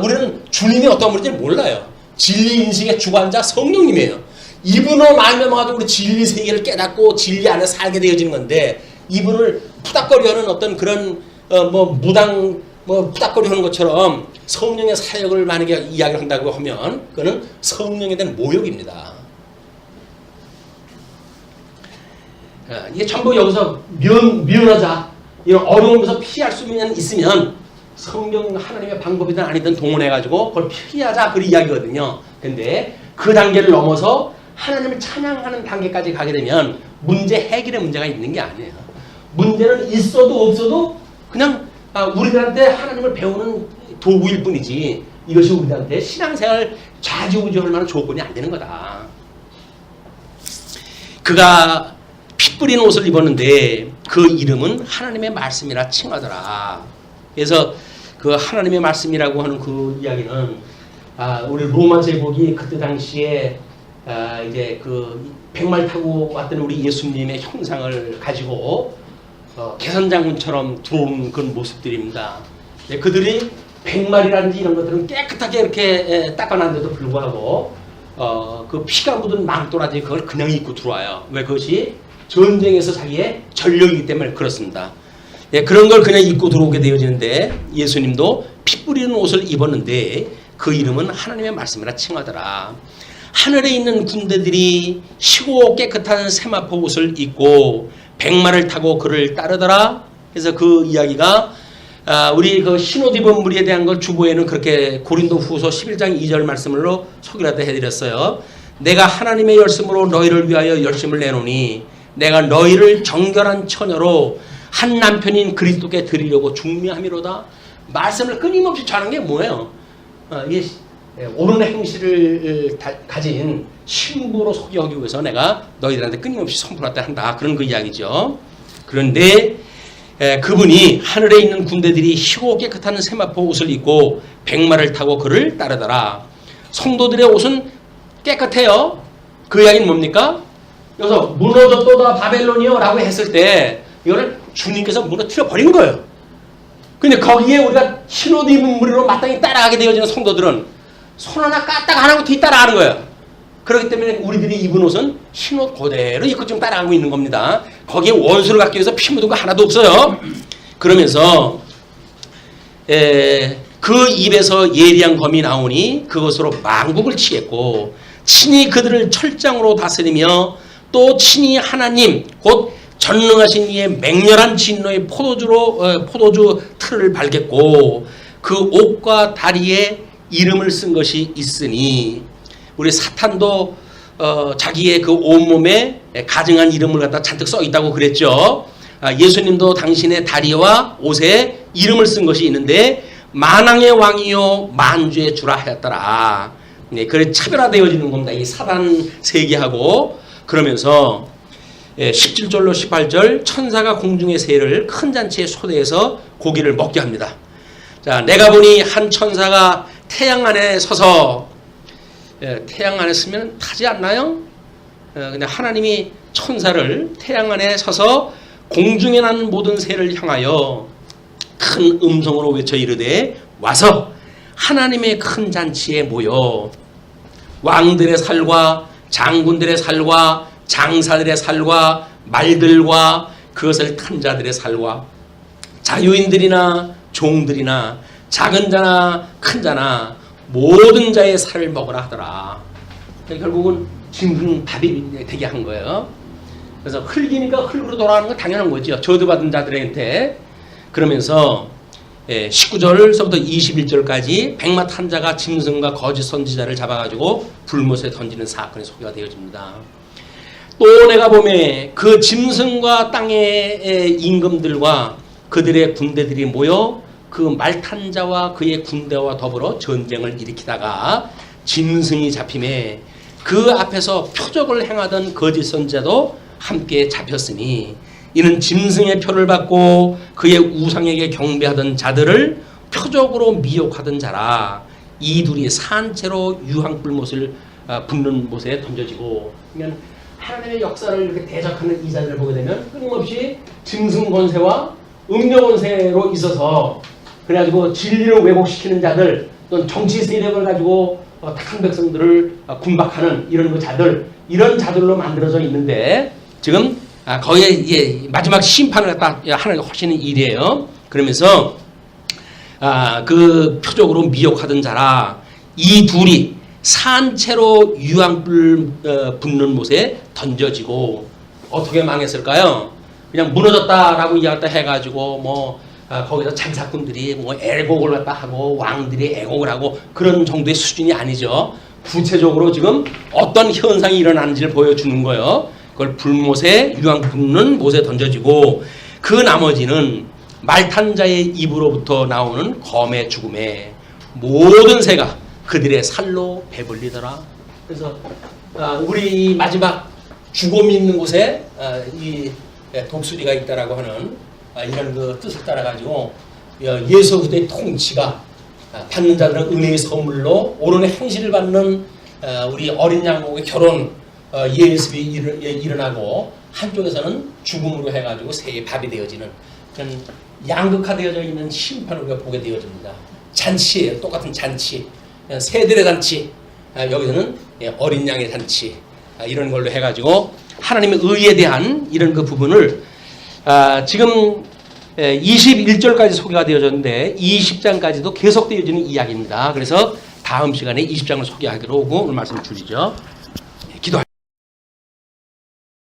우리는 주님이 어떤 분인지 몰라요. 진리 인식의 주관자 성령님이에요. 이분을 말미암아서 우리 진리 세계를 깨닫고 진리 안에 살게 되어지는 건데, 이분을 푸닥거리하는 어떤 그런 무당 푸닥거리하는 것처럼 성령의 사역을 만약에 이야기를 한다고 하면 그거는 성령에 대한 모욕입니다. 이게 전부 여기서 면하자, 이런 어려움에서 피할 수 있으면 성령 하나님의 방법이든 아니든 동원해가지고 그걸 피하자, 그 이야기거든요. 근데 그 단계를 넘어서 하나님을 찬양하는 단계까지 가게 되면 문제 해결에 문제가 있는 게 아니에요. 문제는 있어도 없어도 그냥 우리들한테 하나님을 배우는 도구일 뿐이지, 이것이 우리들한테 신앙생활 좌지우지할 만한 조건이 안 되는 거다. 그가 피 뿌린 옷을 입었는데 그 이름은 하나님의 말씀이라 칭하더라. 그래서 그 하나님의 말씀이라고 하는 그 이야기는 우리 로마 제국이 그때 당시에 이제 그 백말 타고 왔던 우리 예수님의 형상을 가지고 개선장군처럼 들어온 그런 모습들입니다. 그들이 백말이라든지 이런 것들은 깨끗하게 이렇게 닦아놨는데도 불구하고 그 피가 묻은 망토라든지 그걸 그냥 입고 들어와요. 왜? 그것이 전쟁에서 자기의 전력이기 때문에 그렇습니다. 그런 걸 그냥 입고 들어오게 되어지는데, 예수님도 피 뿌리는 옷을 입었는데 그 이름은 하나님의 말씀이라 칭하더라. 하늘에 있는 군대들이 희고 깨끗한 세마포 옷을 입고 백마를 타고 그를 따르더라. 그래서 그 이야기가 우리 그 신옷 입은 무리에 대한 걸 주보에는 그렇게 고린도후서 11장 2절 말씀으로 소개를 해드렸어요. 내가 하나님의 열심으로 너희를 위하여 열심을 내노니 내가 너희를 정결한 처녀로 한 남편인 그리스도께 드리려고 중매함이로다. 말씀을 끊임없이 전하는 게 뭐예요? 이게 옳은 행실을 가진 신부로 소개하기 위해서 내가 너희들한테 끊임없이 선포를 한다. 그런 그 이야기죠. 그런데 그분이 하늘에 있는 군대들이 희고 깨끗한 세마포 옷을 입고 백마를 타고 그를 따르더라. 성도들의 옷은 깨끗해요. 그 이야기는 뭡니까? 여기서 무너졌도다 바벨론이요 라고 했을 때 이거를 주님께서 무너뜨려 버린 거예요. 근데 거기에 우리가 흰옷 입은 무리로 마땅히 따라가게 되어지는 성도들은 손 하나 까딱 안 하고 뒤따라가는 거예요. 그렇기 때문에 우리들이 입은 옷은 흰옷 그대로 입고 지금 따라가고 있는 겁니다. 거기에 원수를 갖기 위해서 피 묻은 거 하나도 없어요. 그러면서 그 입에서 예리한 검이 나오니 그것으로 망국을 치겠고 친히 그들을 철장으로 다스리며 또 친히 하나님 곧 전능하신 이의 맹렬한 진노의 포도주 틀을 밟겠고 그 옥과 다리에 이름을 쓴 것이 있으니, 우리 사탄도 자기의 그 온몸에 가증한 이름을 갖다 잔뜩 써 있다고 그랬죠. 예수님도 당신의 다리와 옷에 이름을 쓴 것이 있는데 만왕의 왕이요 만주의 주라 하였더라. 그래 차별화되어지는 겁니다. 이 사단 세계하고. 그러면서 17절로 18절 천사가 공중의 새를 큰 잔치에 초대해서 고기를 먹게 합니다. 자, 내가 보니 한 천사가 태양 안에 서서, 태양 안에 서면 타지 않나요? 근데 하나님이 천사를 태양 안에 서서 공중에 나는 모든 새를 향하여 큰 음성으로 외쳐 이르되 와서 하나님의 큰 잔치에 모여 왕들의 살과 장군들의 살과 장사들의 살과 말들과 그것을 탄 자들의 살과 자유인들이나 종들이나 작은 자나 큰 자나 모든 자의 살을 먹으라 하더라. 결국은 짐승 밥이 되게 한 거예요. 그래서 흙이니까 흙으로 돌아가는 건 당연한 거죠. 저주받은 자들한테. 그러면서 19절서부터 21절까지 백마 탄자가 짐승과 거짓 선지자를 잡아가지고 불못에 던지는 사건이 소개가 되어집니다. 또 내가 보매 그 짐승과 땅의 임금들과 그들의 군대들이 모여 그 말탄 자와 그의 군대와 더불어 전쟁을 일으키다가 짐승이 잡힘에 그 앞에서 표적을 행하던 거짓 선지자도 함께 잡혔으니 이는 짐승의 표를 받고 그의 우상에게 경배하던 자들을 표적으로 미혹하던 자라. 이 둘이 산채로 유황불못을 붓는 못에 던져지고. 그러니까 하나님의 역사를 이렇게 대적하는 이 자들을 보게 되면 끊임없이 짐승 권세와 음료 권세로 있어서 그래가지고 진리를 왜곡시키는 자들 또는 정치 세력을 가지고 택한 백성들을 군박하는 이런 자들, 이런 자들로 만들어져 있는데 지금 거기에 마지막 심판을 갖다 하나님가 하시는 일이에요. 그러면서 그 표적으로 미혹하던 자라. 이 둘이 산채로 유황불 붙는 못에 던져지고. 어떻게 망했을까요? 그냥 무너졌다라고 이야기했다 해가지고 뭐 거기서 장사꾼들이 뭐 애곡을 갖다 하고 왕들이 애곡을 하고 그런 정도의 수준이 아니죠. 구체적으로 지금 어떤 현상이 일어나는지를 보여주는 거예요. 그걸 불못에 유황 붓는 못에 던져지고 그 나머지는 말탄 자의 입으로부터 나오는 검의 죽음에 모든 새가 그들의 살로 배불리더라. 그래서 우리 마지막 죽음이 있는 곳에 이 독수리가 있다라고 하는 이런 그 뜻을 따라 가지고 예수 그리스도의 통치가 받는 자들은 은혜의 선물로 오른의 행실을 받는 우리 어린 양목의 결혼 예습이 일어나고 한쪽에서는 죽음으로 해가지고 새의 밥이 되어지는 그런 양극화되어져 있는 심판을 우리가 보게 되어집니다. 잔치예요. 똑같은 잔치. 새들의 잔치. 여기서는 어린 양의 잔치. 이런 걸로 해가지고 하나님의 의에 대한 이런 그 부분을 지금 21절까지 소개가 되어졌는데 20장까지도 계속되어지는 이야기입니다. 그래서 다음 시간에 20장을 소개하기로 하고 오늘 말씀 줄이죠.